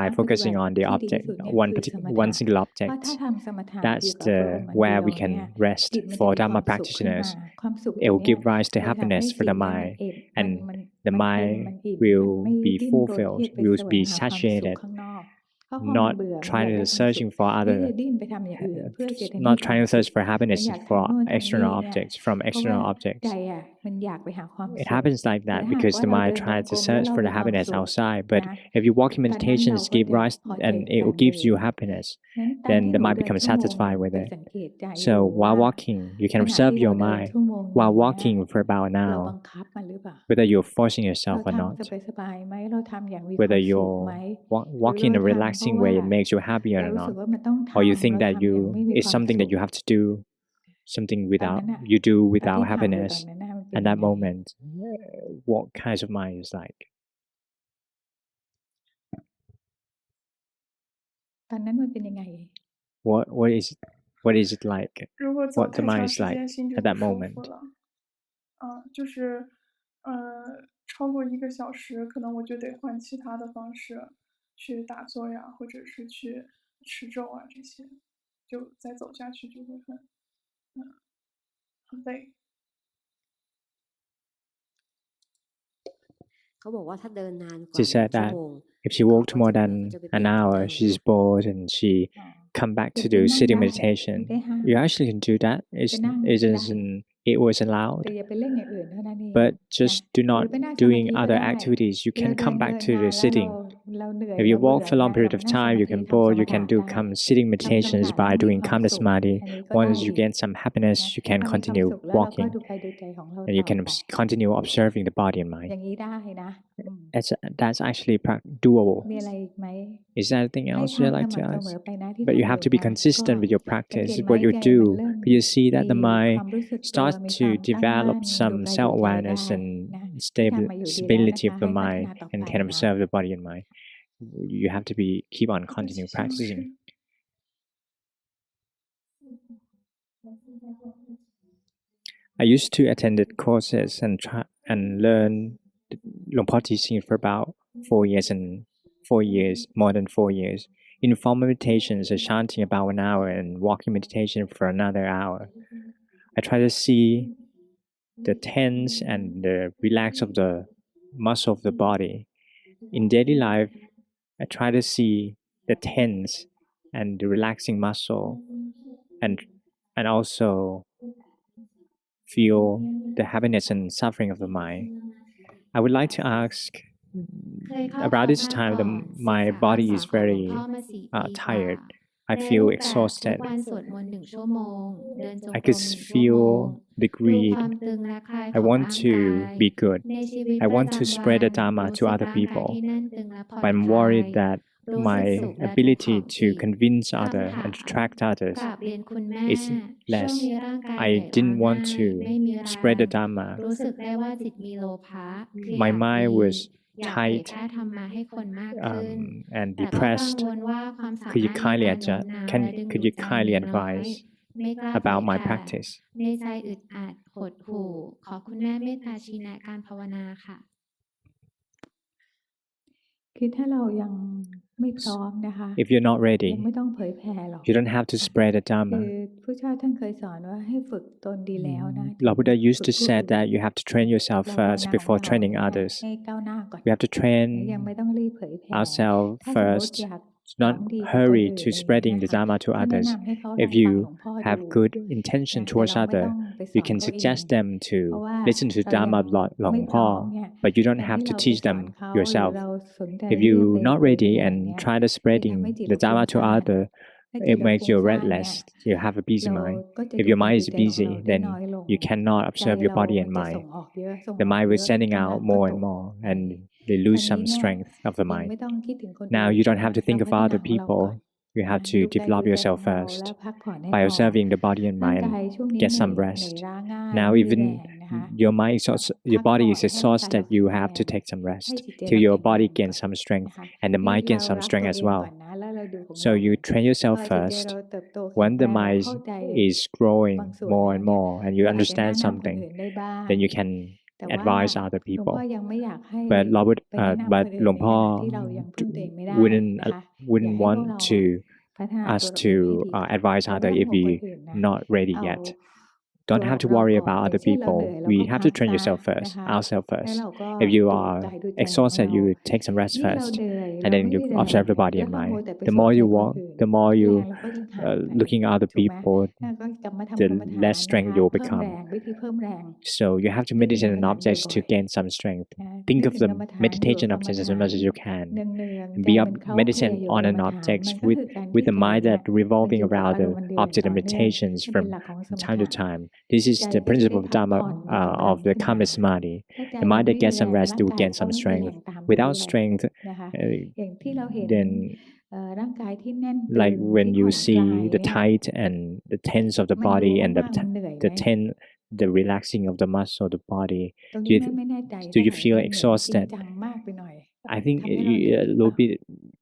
by focusing on the object, one single object. That's where we can rest. For Dharma practitioners, it will give rise to happiness for the mind, and the mind will be fulfilled, will be satiated. not trying to searching for other, not trying to search for happiness for external objects, from external objects. It happens like that because the mind tries to search for the happiness outside. But if you walk in meditation, give rise and it gives you happiness, then the mind becomes satisfied with it. So while walking, you can observe your mind while walking for about an hour, whether you're forcing yourself or not, whether you're walking in a relaxing way, it makes you happy or not, or you think that it's something that you have to do, something you do without happiness. At that moment, what kinds of mind is like? What is it like? What the mind is like at that moment? 就是超过1个小时，可能我就得换其他的方式去打坐呀，或者是去持咒啊，这些就再走下去就会很累。She said that if she walked more than an hour, she's bored and she come back to do sitting meditation. You actually can do that. It was allowed. But just do not doing other activities. You can come back to the sitting. If you walk for a long period of time, you can bored. You can do sitting meditations by doing calm samadhi. Once you gain some happiness, you can continue walking, and you can continue observing the body and mind. That's actually doable. Is there anything else you'd like to ask? But you have to be consistent with your practice. What you do, you see that the mind starts to develop some self-awareness and stability of the mind, and can observe the body and mind. You have to keep on continue practicing. I used to attend courses and learn Luang Por teaching for about 4 years, more than 4 years. In formal meditations, chanting about 1 hour and walking meditation for another hour. I try to see the tense and the relax of the muscle of the body. In daily life, I try to see the tense and the relaxing muscle, and also feel the happiness and suffering of the mind. I would like to ask, about this time, my body is very tired. I feel exhausted. I could feel the greed. I want to be good. I want to spread the Dharma to other people. But I'm worried that my ability to convince others and attract others is less. I didn't want to spread the Dharma. My mind was tight and depressed. Could you kindly advise about my practice? If you're not ready, you don't have to spread the Dharma. Lord Buddha used to say that you have to train yourself first before training others. We have to train ourselves first. Not hurry to spreading the Dharma to others. If you have good intention towards others, you can suggest them to listen to Dharma Luang Por, but you don't have to teach them yourself. If you're not ready and try to spreading the Dharma to others, it makes you restless. You have a busy mind. If your mind is busy, then you cannot observe your body and mind. The mind will sending out more and more, and they lose some strength of the mind. Now you don't have to think of other people. You have to develop yourself first by observing the body and mind and get some rest. Now even your body is exhausted, you have to take some rest till your body gains some strength and the mind gains some strength as well. So you train yourself first. When the mind is growing more and more and you understand something, then you can advise other people. But Luang Por wouldn't want us to advise others if we're not ready yet. don't have to worry about other people. We have to train yourself first, ourselves first. If you are exhausted, you take some rest first, and then you observe the body and mind. The more you walk, the more you looking at other people, the less strength you'll become. So you have to meditate on objects to gain some strength. Think of the meditation objects as much as you can. Be meditate on an object with the mind that revolving around the object of meditations from time to time. This is the principle of Dharma of the calmness samadhi. The mind that gets some rest will gain some strength. Without strength, then like when you see the tight and the tense of the body and the relaxing of the muscle of the body, do you feel exhausted? I think a little bit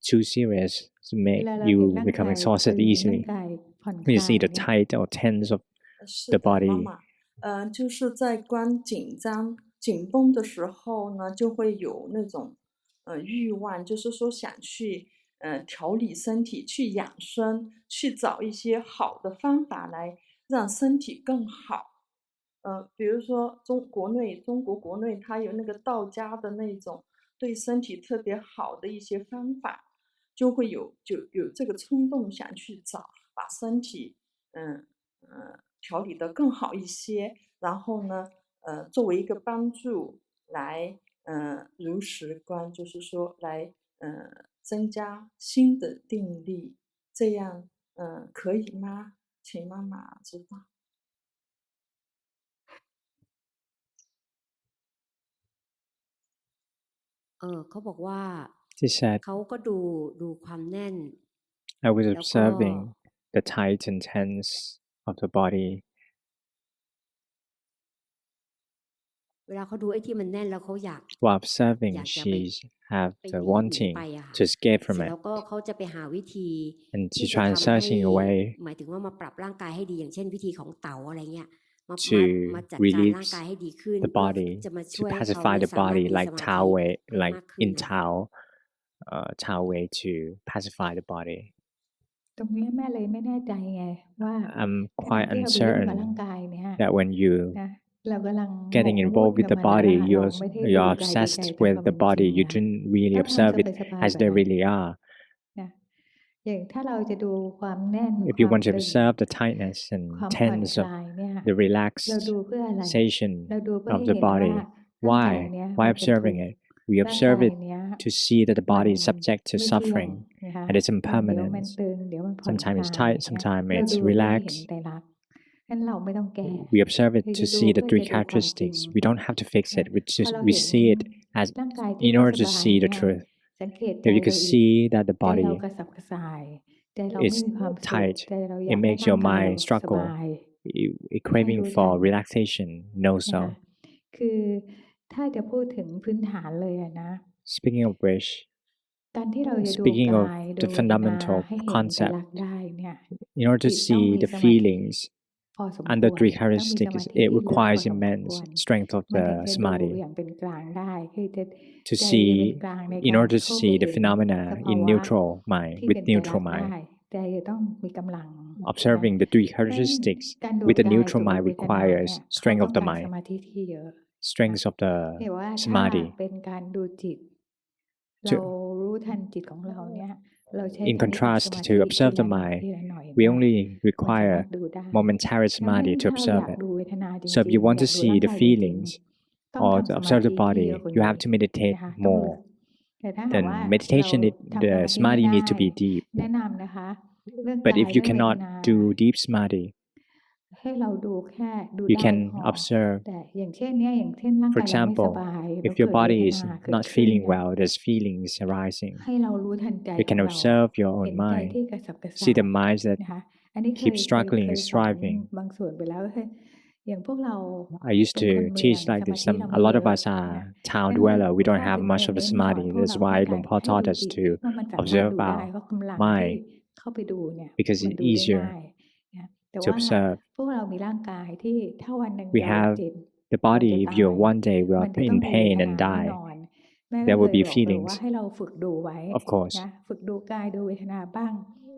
too serious to make you become exhausted easily. When you see the tight or tense of the body. 就是在观紧张、紧绷的时候呢，就会有那种欲望，就是说想去调理身体，去养生，去找一些好的方法来让身体更好。比如说中国国内它有那个道家的那种对身体特别好的一些方法，就会有这个冲动想去找，把身体调理得更好一些，然后呢作为一个帮助来如实观，就是说来增加心的定力，这样可以吗？请妈妈知道。เขาบอกว่า She said, เขาก็ดูความแน่น I was observing the tight and tense of the body. เวลาเขาดูไอ้ที่มันแน่นแล้วเขาอยาก While observing, she have the wanting to escape from it. แล้วก็เขาจะไปหาวิธี And she tried searching a way หมายถึงว่ามาปรับร่างกายให้ดีอย่างเช่นวิธีของเต๋าอะไรเงี้ย to release the body, to pacify the body like Tao way, like in Tao way to pacify the body. ตรงนี้แม่เลยไม่แน่ใจไงว่า I'm quite uncertain that when you getting involved with the body, you're obsessed with the body. You didn't really observe it as they really are. If you want to observe the tightness and tense of the relaxation of the body, why observing it? We observe it to see that the body is subject to suffering and its impermanence. Sometimes it's tight, sometimes it's relaxed. We observe it to see the three characteristics. We don't have to fix it. We see it as in order to see the truth. If you could see that the body is tight, it makes your mind struggle, craving for relaxation, no so. Speaking of which, speaking of the fundamental concept, in order to see the feelings under three characteristics, it requires immense strength of the samadhi. To see, in order to see the phenomena in neutral mind, with neutral mind. Observing the three characteristics with the neutral mind requires strength of the mind, strength of the samadhi. In contrast to observe the mind, we only require momentary samadhi to observe it. So if you want to see the feelings or to observe the body, you have to meditate more. Then meditation, the samadhi needs to be deep. But if you cannot do deep samadhi, you can observe. For example, if your body is not feeling well, there's feelings arising. You can observe your own mind. See the minds that keep struggling and striving. I used to teach like this. A lot of us are town dweller. We don't have much of a samadhi. That's why Luang Por taught us to observe our mind, because it's easier to observe. We have the body. If you one day will be in pain and die, there will be feelings. Of course.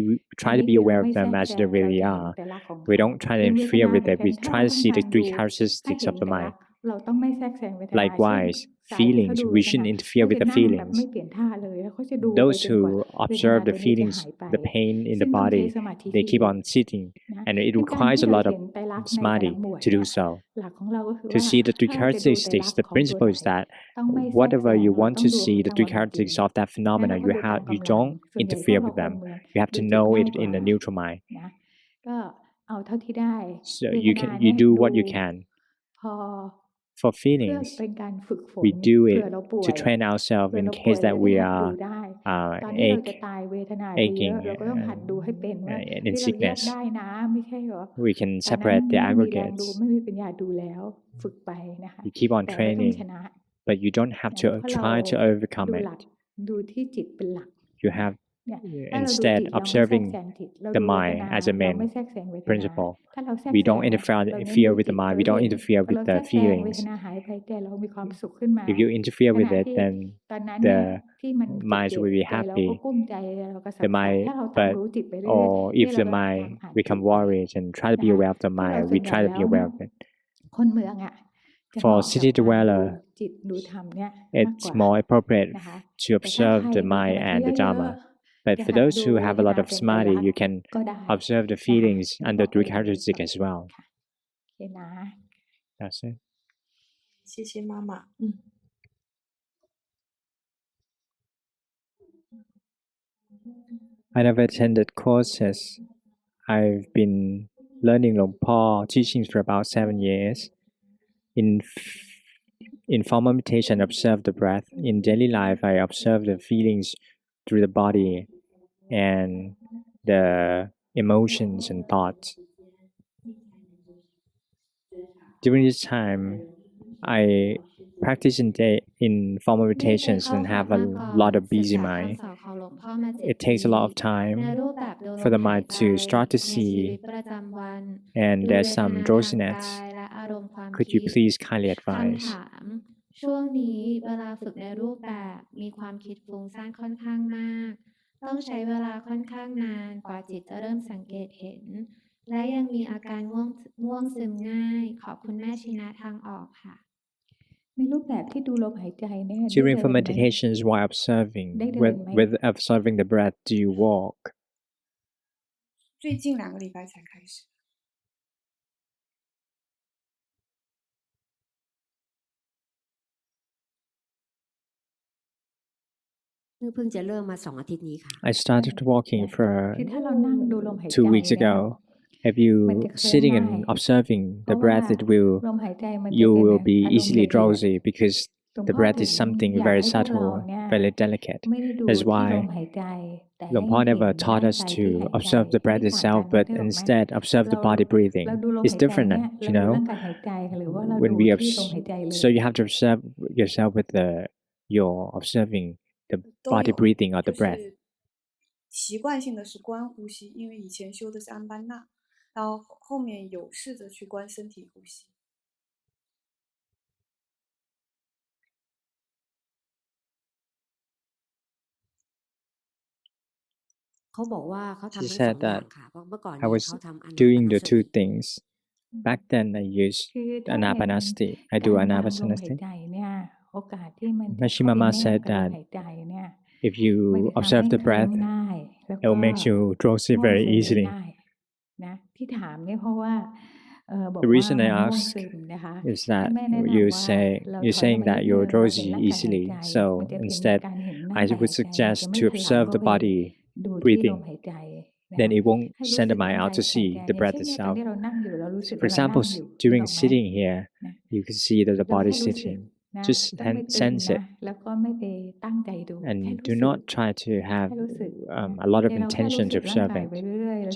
we try to be aware of them as they really are. We don't try to interfere with it. We try to see the three characteristics of the mind. Likewise, feelings, we shouldn't interfere with the feelings. Those who observe the feelings, the pain in the body, they keep on sitting, and it requires a lot of samadhi to do so. To see the three characteristics, the principle is that whatever you want to see, the three characteristics of that phenomena, you don't interfere with them. You have to know it in a neutral mind. So you do what you can. For feelings, we do it to train ourselves in case that we are aching and in sickness. We can separate the aggregates. You keep on training, but you don't have to try to overcome it. You have instead observing the mind as a main principle. We don't interfere with the mind. We don't interfere with the feelings. If you interfere with it, then the mind will be happy. The mind, or if the mind become worried and try to be aware of the mind, we try to be aware of it. For city dweller, จิตดูธรรมเนี่ยมากก it's ว่า more appropriate นะคะ to observe the mind and the Dharma. But for those who have a lot of samadhi, you can observe the feelings under three characteristics as well. โอเคนะ That's it. 谢谢妈妈。I never attended courses. I've been learning Long Po teachings for about 7 years. In formal meditation, I observe the breath. In daily life, I observe the feelings through the body and the emotions and thoughts. During this time, I practice in formal meditations and have a lot of busy mind. It takes a lot of time for the mind to start to see, and there's some drowsiness. Could you please kindly advise? ช่วงนี้เวลาฝึกในรูปแบบมีความคิดฟุ้งซ่านค่อนข้างมากต้องใช้เวลาค่อนข้างนานกว่าจิตจะเริ่มสังเกตเห็นและยังมีอาการง่วงซึมง่ายขอบคุณแม่ชี้แนะทางออกค่ะ ในรูปแบบที่ดูลมหายใจเนี่ย During for meditations while observing, with observing the breath, do you walk? 最近2个礼拜才开始。เพิ่งจะเริ่มมา2 อาทิตย์นี้ค่ะ I started walking for คือถ้าเรานั่งดูลมหายใจ 2 weeks ago. If you sitting and observing the breath, you will be easily drowsy because the breath is something very subtle, very delicate. That's why Long Po never taught us to observe the breath itself, but instead observe the body breathing. It's different, you know. When we so you have to observe yourself with you're observing the body breathing or the breath. 习惯性的是观呼吸，因为以前修的是安般那，然后后面有试着去观身体呼吸。เขาบอกว่าเขาทำ She ทั้ง said 2 อย่าง that ค่ะเพราะเมื่อก่อน I นี้ was เขาทำ doing the อานาปานส two ติ things. Back then I used anapanasati. I do anapanasati. Mashimama said that if you observe the breath, it will make you drowsy very easily. The reason I ask is that you're saying that you're drowsy easily. So instead, I would suggest to observe the body breathing. Then it won't send the mind out to see the breath itself. For example, during sitting here, you can see that the body is sitting. Just sense it. And do not try to have a lot of intention to observe it.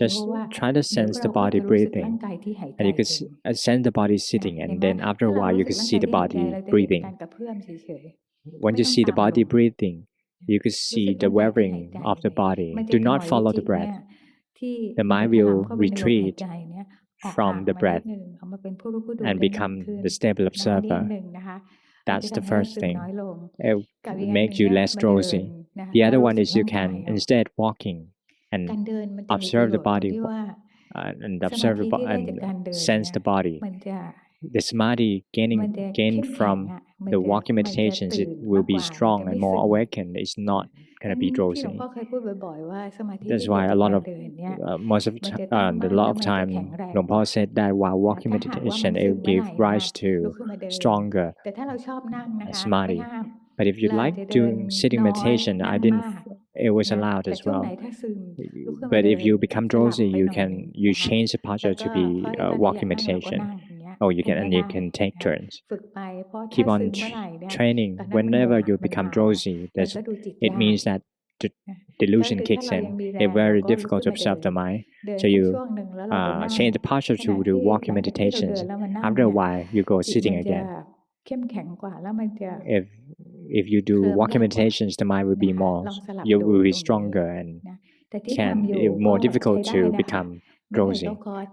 Just try to sense the body breathing. And you could sense the body sitting, and then after a while you could see the body breathing. When you see the body breathing, you could see the wearing of the body. Do not follow the breath. The mind will retreat from the breath and become the stable observer. That's the first thing. It makes you less drowsy. The other one is you can instead walking and observe the body and observe and sense the body. The samadhi gained from the walking meditations, it will be strong and more awakened. It's not going to be drowsy. That's why a lot of time Long Po said that while walking meditation, it will give rise to stronger samadhi. But if you like doing sitting meditation, it was allowed as well. But if you become drowsy, you change the posture to be walking meditation. Or you can take turns. Keep on training. Whenever you become drowsy, it means that the delusion kicks in. It's very difficult to observe the mind. So you change the posture to do walking meditations. After a while, you go sitting again. If you do walking meditations, the mind will be you will be stronger and it's more difficult to become drowsy.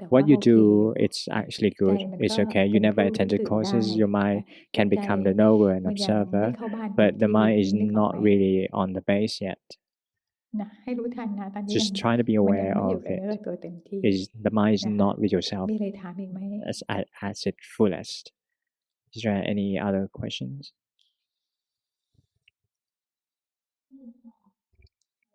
What you do, it's actually good. It's okay. You never attended courses. Your mind can become the knower and observer, but the mind is not really on the base yet. Just try to be aware of it. The mind is not with yourself as its fullest. Is there any other questions?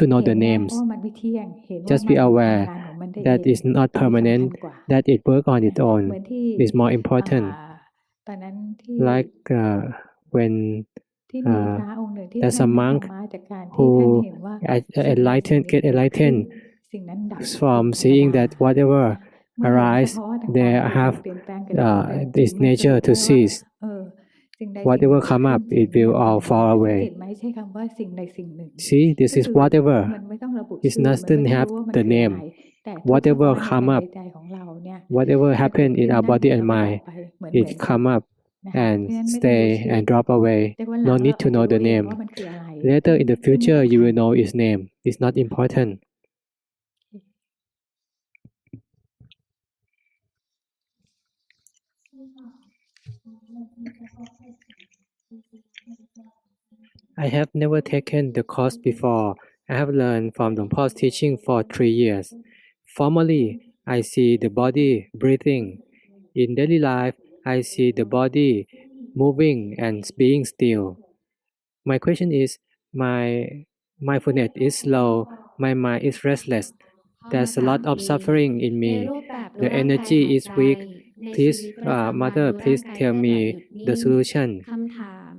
to know the เห็นนะเพราะ names. ว่ามันไม่เที่ยงเห็นว่า Just มัน be ทำ aware งานของมันได้ that เอง it's not ที่สำคัญ permanent, กว่า that it works on its เหมือน own ที่ is more important. ตอนนั้นที่ Like when there's a monk who get enlightened from seeing that whatever arise, they have this nature to cease. Whatever come up, it will all fall away. See, this is whatever. It doesn't have the name. Whatever come up, whatever happen in our body and mind, it come up and stay and drop away. No need to know the name. Later in the future, you will know its name. It's not important. I have never taken the course before. I have learned from Luang Por's teaching for 3 years. Formally, I see the body breathing. In daily life, I see the body moving and being still. My question is, my mindfulness is slow, my mind is restless. There's a lot of suffering in me. The energy is weak. Please, Mother, please tell me the solution. คำถาม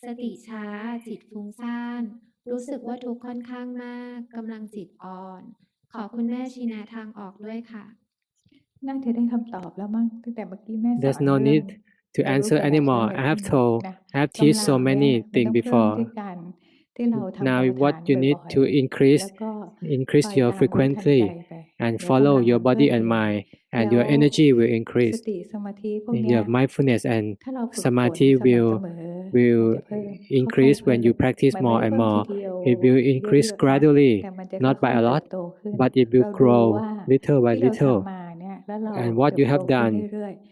สติช้าจิตฟุ้งซ่านรู้สึกว่าทุกข์ค่อนข้างมากกำลังจิตอ่อนขอคุณแม่ชี้แนะทางออกด้วยค่ะ น่าจะได้คำตอบแล้วมั้งตั้งแต่เมื่อกี้แม่สอน There's no need to answer anymore. I have told, I have teach so many things before. Now what you need to increase your frequency and follow your body and mind, and your energy will increase. Your mindfulness and samadhi will increase when you practice more and more. It will increase gradually, not by a lot, but it will grow little by little. And what you have done,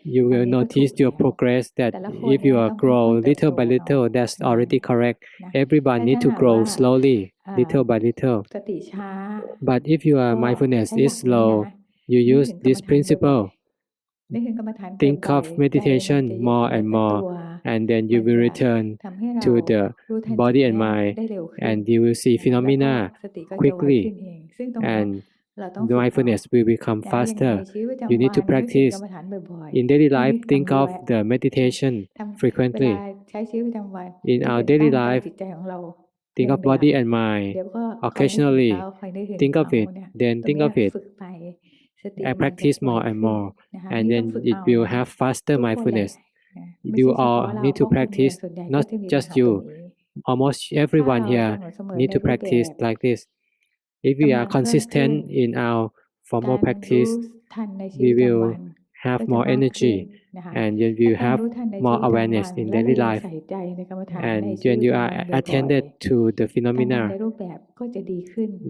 you will notice your progress that if you are grow little by little, that's already correct. Everyone need to grow slowly, little by little. But if your mindfulness is slow, you use this principle. Think of meditation more and more, and then you will return to the body and mind, and you will see phenomena quickly, and the mindfulness will become faster. You need to practice. In daily life, think of the meditation frequently. In our daily life, think of body and mind. Occasionally, think of it, then think of it. I practice more and more, and then it will have faster mindfulness. You all need to practice, not just you. Almost everyone here need to practice like this. If we are consistent in our formal practice, we will have more energy, and then we will have more awareness in daily life. And when you are attended to the phenomena,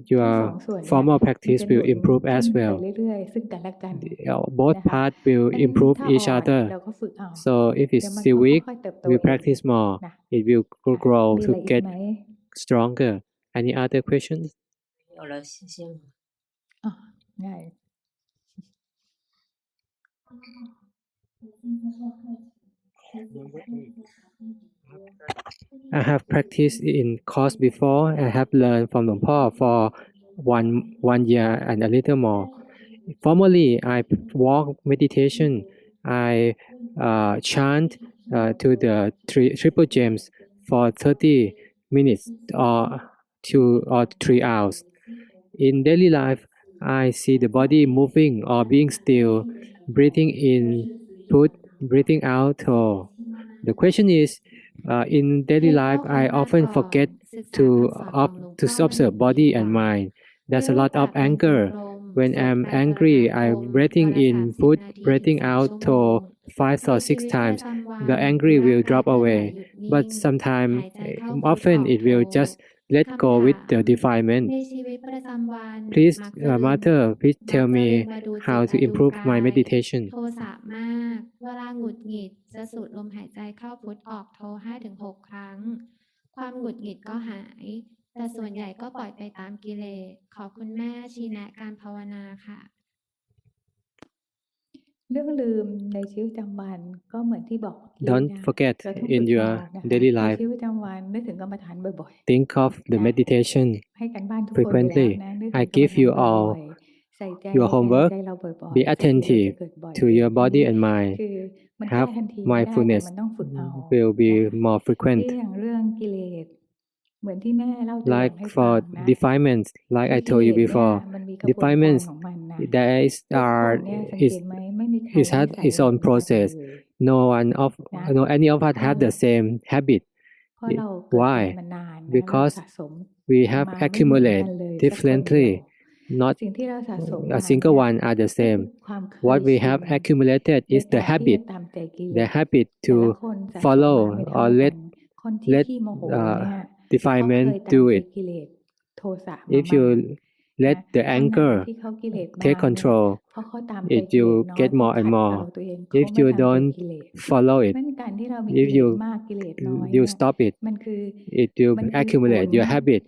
your formal practice will improve as well. Both parts will improve each other. So if it's still weak, we practice more. It will grow to get stronger. Any other questions? 有了，谢谢。ง่าย I have practiced in course before. I have learned from Luang Por for one year and a little more. Formally, I walk meditation. I chant to the triple gems for 30 minutes or 2 or 3 hours. In daily life, I see the body moving or being still, breathing in, put, breathing out. Or the question is, in daily life, I often forget to observe body and mind. There's a lot of anger. When I'm angry, I'm breathing in, put, breathing out to 5 or 6 times. The anger will drop away. But sometimes, often it will just let go with the defilement. Please, Mother, please tell me how to improve my meditation. โทสะมากเวลาหงุดหงิดจะสูดลมหายใจเข้าพุทออกโท 5-6 ครั้งความหงุดหงิดก็หายแต่ส่วนใหญ่ก็ปล่อยไปตามกิเลสขอคุณแม่ชี้แนะการภาวนาค่ะ เรื่องลืมในชีวิตประจำวันก็เหมือนที่บอก Don't forget in your daily life. ชีวิตประจำวันนึกถึงกรรมฐานบ่อย Think of the meditation ๆให้กันบ้านทุกคน frequently. อยู่แล้วนะนึกถึง I give you all ใส่ใจ your homework. ใจเราบ่อยๆ Be attentive to your body and mind. คือ have mindfulness will be more frequent. Like for defilements, like I told you before, defilements there is it has its own process. No any of us have the same habit. Why? Because we have accumulated differently. Not a single one are the same. What we have accumulated is the habit to follow or let defilement do it. If you let the anger take control, it will get more and more. If you don't follow it, if you stop it, it will accumulate your habit.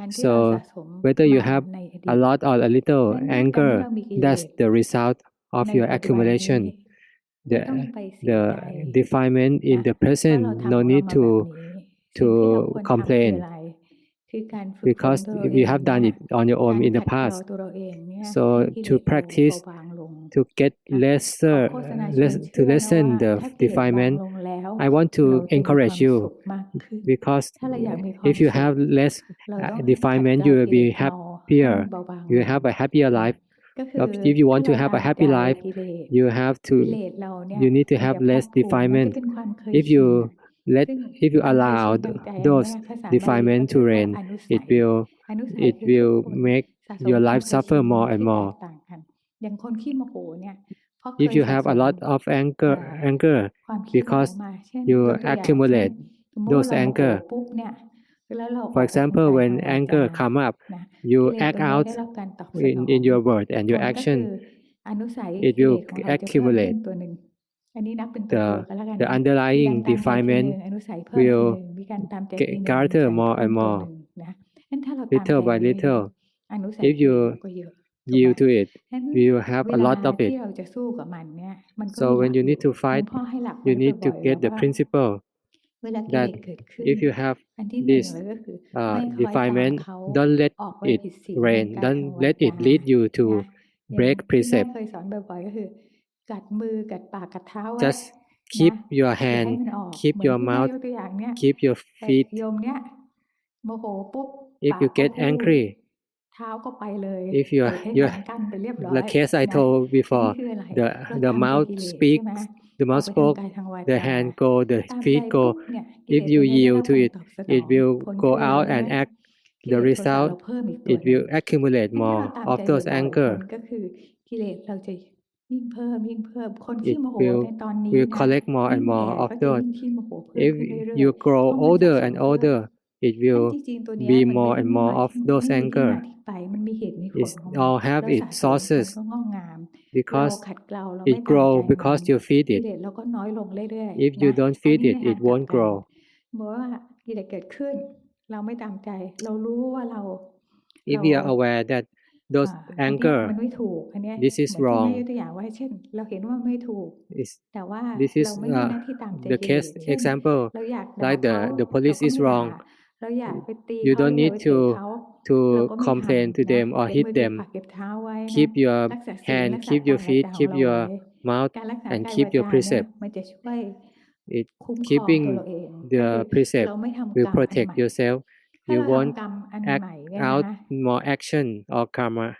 So whether you have a lot or a little anger, that's the result of your accumulation. The defilement in the present, no need to complain, because you have done it on your own in the past. So to practice, to get to lessen the defilement, I want to encourage you, because if you have less defilement, you will be happier. You will have a happier life. If you want to have a happy life, you need to have less defilement. If you allow those defilement to reign, it will make your life suffer more and more. If you have a lot of anger because you accumulate those anger. For example, when anger come up, you act out in your word and your action. It will accumulate. The underlying defilement will gather more and more, little by little. If you yield to it, you will have a lot of it. So when you need to fight, you need to get the principle that if you have this defilement, don't let it reign, don't let it lead you to break precept. Just keep your hand, keep your mouth, keep your feet. If you get angry, if the case I told before, the mouth speaks, the mouth spoke, the hand go, the feet go. If you yield to it, it will go out and act. The result, it will accumulate more of those anger. It will collect more and more of those. If you grow older and older, it will be more and more of those anger. It all have its sources, because it grows because you feed it. If you don't feed it, it won't grow. If we are aware that those anger, this is wrong. This is the case example, like the police is wrong. You don't need to complain to them or hit them. Keep your hand, keep your feet, keep your mouth, and keep your precept. Keeping the precept will protect yourself. You won't act out more action or karma.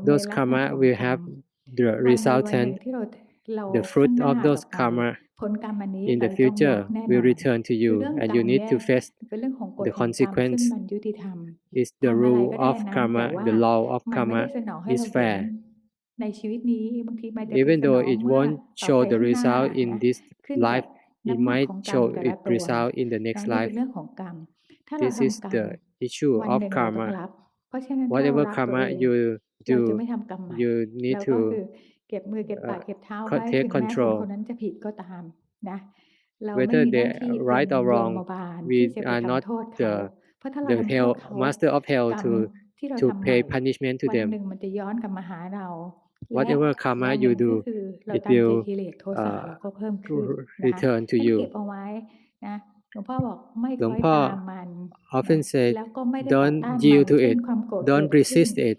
Those karma will have the resultant, the fruit of those karma in the future will return to you, and you need to face the consequence. It's the rule of karma, the law of karma is fair. Even though it won't show the result in this life, it might show its result in the next life. This is the issue of karma. Whatever karma you do, you need to take control. Whether they're right or wrong, we are not the master of hell to pay punishment to them. Whatever karma you do, it will return to you. Luang Por often said, don't yield to it, don't resist it.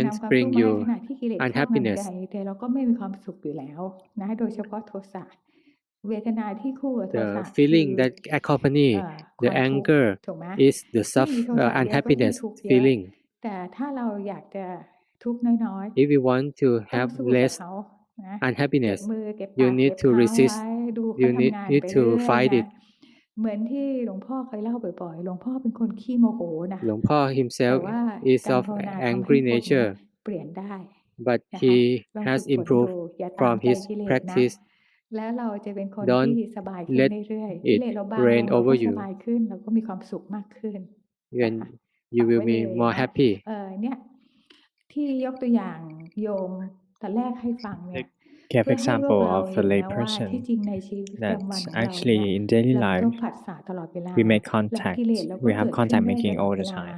arguments ทำความ bring ทุกข์มาให้ you ขณะที่กิเลสครอบงำ unhappiness ใจแต่เราก็ไม่มีความสุขอยู่แล้วนะโดยเฉพาะโทสะเวทนาที่คู่กับโทสะ the คือ feeling that accompany ค the วามทุกข์ anger ถูกไหม is the ยิ่งมีโทสะเยอะก็ยิ่ง unhappiness ทุกข์เยอะ feeling แต่ถ้าเราอยากจะทุกข์น้อย if you want to ๆต้อง have สู้กับ less เขานะ unhappiness เก็บมือเก็บ you ปาก need เก็บ to เท้า resist ไว้ดูเขา you ทำงาน need ไป to เรื่อย fight ๆ it นะเหมือนที่หลวงพ่อเคยเล่าบ่อยๆหลวงพ่อเป็นคนขี้โมโหนะ หลวงพ่อ แต่ himself ว่า is การ of ภาวนาทำให้ angry พวกเนี้ย nature เปลี่ยนได้ but นะคะ he ลอง has ฝึกฝนดู improved อย่าตาม from ใจ his กิเลสนะ practice แล้วเราจะเป็นคน don't ที่สบายขึ้น let เรื่อยๆกิ it เลสเราเบาล reign งเรา over ก็ส you บายขึ้นเราก็มีความสุขมากขึ้น then นะคะ you ฝาก will ไว้เล be ย more นะ happy เนี่ยที่ยกตัวอย่างโยมตอนแรกให้ฟังเนี่ย gave เพื่อให้พวก example เรา of เห็ a น lay นะว่า person ที่จริงในชีวิตประจำวัน that ของเรา actually เนี่ย in daily เราต้อ life งผัสสะตลอดเวลา we make และ contact, กิเลสเราก็ we เกิ have ดขึ้น contact ได้ต making ลอด all เว the ลา time.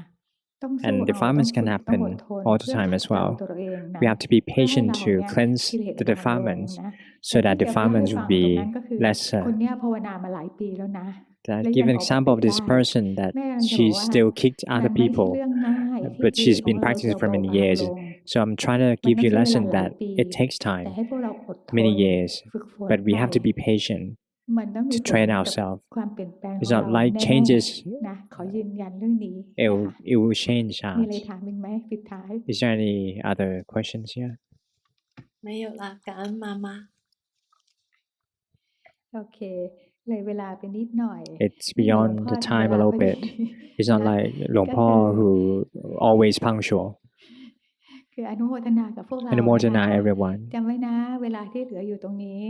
ต้องสู้ And เอา defilements ต้อง can ฝึกต้อง happen อดทน all the เพื่อ time ขัด as เกลา well. ตัวเองนะ We have to be เพื่อให้ patient เรา to เนี่ย cleanse กิเลส the มันน้อยลง defilements นะ so แต่ that ที่จะเล่าให้ defilements ฟั would งตรง be นั้นก็คือ lesser. คนเนี้ยภาวนามาหลายปีแล้วนะ That และ give ยัง an ออกมา example ติ of ด this ได้ person that แม่กำลังจะ she บอกว่า still kicked มั other นไม่ใช่ people, เรื่องง่ายที่ but กิเลส she's ของ been เราจะ practicing for เบา many บาง years. ลง So I'm trying to มัน give ต้อง you ใช้เวลา lesson หลาย that ปี it takes แต่ time, ให้พวกเราอดทน many years, ฝึกฝน but we ไป have to be patient มันต้องมี to ผล train กับ ourselves. ความเปลี่ยนแปลงข It's อง not เรา like แน่ changes, ๆนะขอยืนยันเรื่องนี้ it นะ will, คะ it will change มีอะไร us. ถามอีกไหมปิดท้าย Is there any other questions here? 没有啦，感恩妈妈。 โอเค เลยเวลาไปนิดหน่อย It's ไม่เหมือนหลวง beyond พ่อ the ทำ time เว a ลา little พอดี bit. It's not นะ like หลวง ก็ พ่อ คือ who always punctual. คืออนุโมทนากับพวกเรา อนุโมทนา นะคะ everyone. จำไว้นะเวลาที่เหลืออยู่ตรงนี้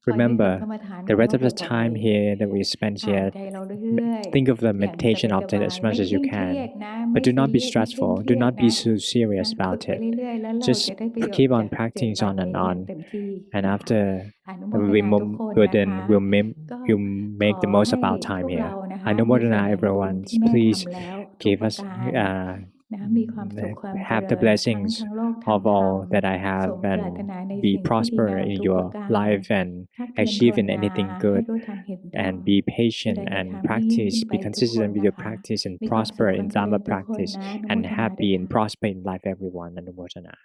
คอยนึกถึง Remember, กรรมฐานข the อง rest เรา of the บ่อย time here that we spend ๆอ่าน here, ใจเราเรื่อยๆ think of the อย่าง meditation ส of บา that ย as ๆไม่ much as เค you ร่งเครีย can. ดนะไม่ But do ซี not เรี be ยสไม่เคร่ง stressful. เค Do รียด not be นะ so serious ฝึก about ไป it. เรื่อยๆแล้วเรา Just จะได้ประโยชน์ keep จาก on 7 practicing วัน on and นี้อย่าง on. เต็มที่ And นะคะ after อนุโม we ทนาทุก move คน good นะ and คะ we'll ก็ we'll ข make อ the most ให้ of our พว time กเรา here. นะคะมีส่วน Anumodana แห่งบุญ everyone. ที่แม่ Please ทำแล้วทุก give ประ us การนะมีความสุขความเจ have ริ the ญทั้ง blessings ทางโลกทาง of ธรรม all that I ส have มปรารถ and นาใน be สิ่งที่ดี prosper งาม in ทุกป your ระการ life and ถ้าเพียรภา achieve ว in นา anything ให้ good รู้ทันเห็นตาม and be จะ patient ได้ใน and ทางที่ยิ่ง practice, ขึ้นไป be ทุกคน consistent with นะ your คะ practice and มีความสุข prosper ควา in มเจริ Dhamma ญทุกคน practice นะอนุโม and ทนาด้วย happy and ค่ะ prosper in life everyone. Anumodana.